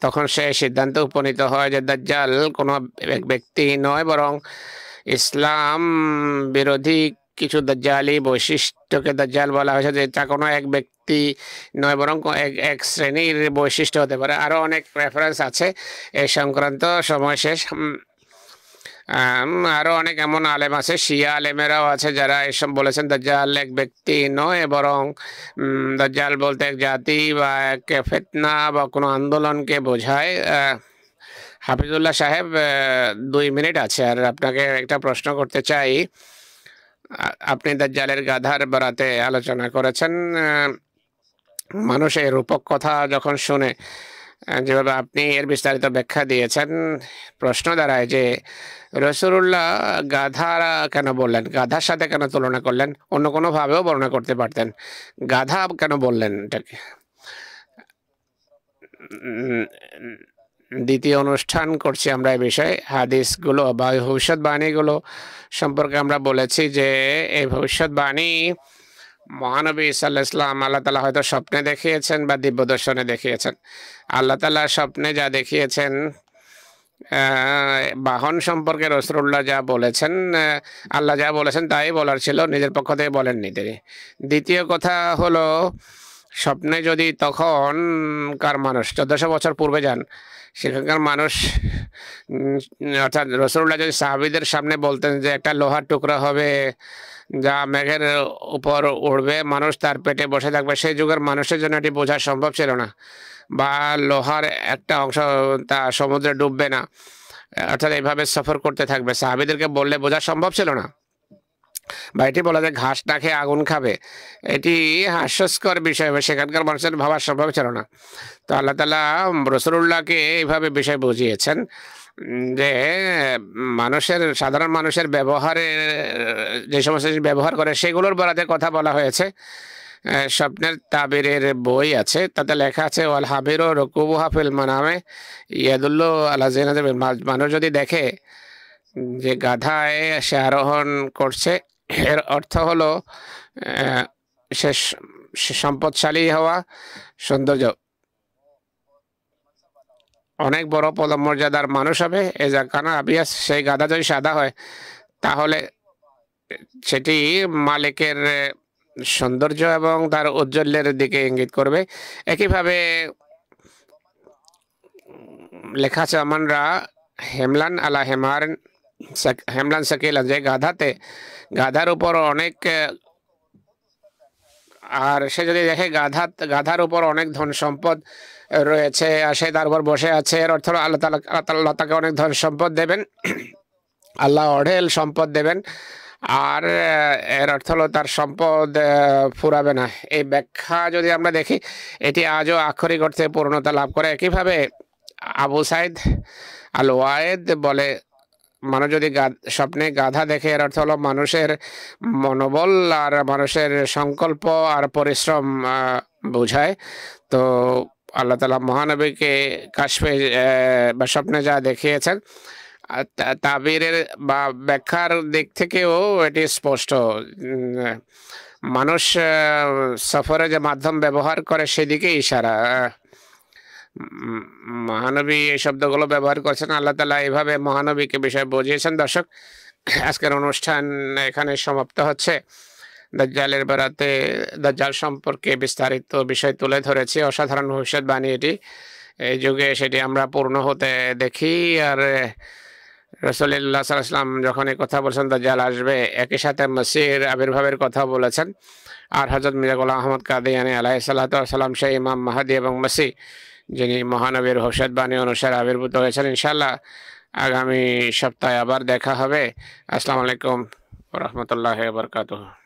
তখন সে সিদ্ধান্তে উপনীত হয় যে দাজ্জাল কোনো এক ব্যক্তি নয়, বরং ইসলাম বিরোধী কিছু দাজ্জালি বৈশিষ্ট্যকে দাজ্জাল বলা হয়েছে, যে তা কোনো এক ব্যক্তি নয় বরং এক শ্রেণীর বৈশিষ্ট্য হতে পারে। আরও অনেক রেফারেন্স আছে এই সংক্রান্ত। সময় শেষ। আরও অনেক এমন আলেম আছে, শিয়া আলেমেরাও আছে, যারা এসব বলেছেন দাজ্জাল এক ব্যক্তি নয় বরং দাজ্জাল বলতে এক জাতি বা এক ফিতনা বা কোনো আন্দোলনকে বোঝায়। হাফিজুল্লাহ সাহেব 2 মিনিট আছে, আর আপনাকে একটা প্রশ্ন করতে চাই। আপনি দাজ্জালের গাধার বরাতে আলোচনা করেছেন। মানুষ এই রূপক কথা যখন শুনে, যেভাবে আপনি এর বিস্তারিত ব্যাখ্যা দিয়েছেন, প্রশ্ন দাঁড়ায় যে রাসূলুল্লাহ গাধা কেন বললেন, গাধার সাথে কেন তুলনা করলেন? অন্য কোনোভাবেও বর্ণনা করতে পারতেন, গাধা কেন বললেন এটাকে? দ্বিতীয় অনুষ্ঠান করছি আমরা এই বিষয়ে। হাদিসগুলো বা ভবিষ্যৎবাণীগুলো সম্পর্কে আমরা বলেছি যে এই ভবিষ্যৎবাণী মহানবী সাল্লাল্লাহু আলাইহি ওয়াসাল্লাম আল্লাহ তাআলা হয়তো স্বপ্নে দেখিয়েছেন বা দিব্যদর্শনে দেখিয়েছেন। আল্লাহ তাআলা স্বপ্নে যা দেখিয়েছেন, বাহন সম্পর্কে রাসূলুল্লাহ যা বলেছেন, আল্লাহ যা বলেছেন তাই বলার ছিল, নিজের পক্ষ থেকে বলেননি তিনি। দ্বিতীয় কথা হলো, স্বপ্নে যদি তখনকার মানুষ 1400 বছর পূর্বে যান, সেখানকার মানুষ অর্থাৎ রাসূলুল্লাহ যদি সাহাবীদের সামনে বলতেন যে একটা লোহার টুকরা হবে যা মেঘের উপর উড়বে, মানুষ তার পেটে বসে থাকবে, সেই যুগের মানুষের জন্য এটি বোঝা সম্ভব ছিল না। বা লোহার একটা অংশ তা সমুদ্রে ডুববে না, অর্থাৎ এইভাবে সফর করতে থাকবে, সাহাবীদেরকে বললে বোঝা সম্ভব ছিল না। বা এটি বলা যায় ঘাস না খেয়ে আগুন খাবে, এটি হাস্যস্কর বিষয় হবে, সেখানকার মানুষের ভাবা সম্ভব ছিল না। তো আল্লাহ তাআলা রাসূলুল্লাহকে এইভাবে বিষয় বুঝিয়েছেন যে সাধারণ মানুষের ব্যবহারে যে সমস্ত ব্যবহার করে সেগুলোর বরাতে কথা বলা হয়েছে। স্বপ্নের তাবিরের বই আছে, তাতে লেখা আছে ওয়াল হাবিরু রুকুবুহা ফিল মানামে ইয়াদুল্লু আলা জিনাতি। মানুষ যদি দেখে যে গাধায় সে আরোহণ করছে, এর অর্থ হলো সে সম্পদশালী হওয়া, সৌন্দর্য, অনেক বড় পদমর্যাদার মানুষ হবে। এজা কানা আবিয়াস, সেই গাধা যদি সাদা হয় তাহলে সেটি মালিকের সৌন্দর্য এবং তার ঔজ্জ্বল্যের দিকে ইঙ্গিত করবে। একইভাবে লেখা আছে আমানরা হেমলান আলা হেমলান সাকিলা, যে গাধার উপর অনেক আর সে যদি দেখে গাধার উপর অনেক ধন সম্পদ রয়েছে আর সে তার উপর বসে আছে, এর অর্থ আল্লাহ তাকে অনেক ধন সম্পদ দেবেন, আল্লাহ অঢেল সম্পদ দেবেন, আর এর অর্থ হলো তার সম্পদ ফুরাবে না। এই ব্যাখ্যা যদি আমরা দেখি এটি আজও আক্ষরিক অর্থে পূর্ণতা লাভ করে। একইভাবে আবু সাইদ আল ওয়ায়েদ বলে, মানুষ যদি স্বপ্নে গাধা দেখে এর অর্থ হলো মানুষের মনোবল আর মানুষের সংকল্প আর পরিশ্রম বোঝায়। তো আল্লাহ তাআলা মহানবীকে কাশফে বা স্বপ্নে যা দেখিয়েছেন, তাবিরের বা ব্যাখ্যার দিক থেকেও এটি স্পষ্ট। মানুষ সফরে যে মাধ্যম ব্যবহার করে সেদিকে ইশারা। মহানবী এই শব্দগুলো ব্যবহার করছেন, আল্লাহ তাআলা এইভাবে মহানবীকে বিষয় বুঝিয়েছেন। দর্শক, আজকের অনুষ্ঠান এখানে সমাপ্ত হচ্ছে। দাজ্জালের বেড়াতে দাজ্জাল সম্পর্কে বিস্তারিত বিষয় তুলে ধরেছি। অসাধারণ ভবিষ্যৎবাণী এটি, এই যুগে সেটি আমরা পূর্ণ হতে দেখি। আর রাসূলুল্লাহ সাল্লাল্লাহু আলাইহি ওয়াসাল্লাম যখন এই কথা বলছেন দাজ্জাল আসবে, একই সাথে মসিহের আবির্ভাবের কথা বলেছেন। আর হযরত মির্জা গোলাম আহমদ কাদিয়ানী আলাইহিস সালাতু ওয়াস সালাম সেই ইমাম মাহদী এবং মসিহ যিনি মহানবীর ভবিষ্যৎবাণী অনুসারে আবির্ভূত হয়েছেন। ইনশাআল্লাহ আগামী সপ্তাহে আবার দেখা হবে। আসসালামু আলাইকুম ওয়া রাহমাতুল্লাহি ওয়া বারাকাতুহু।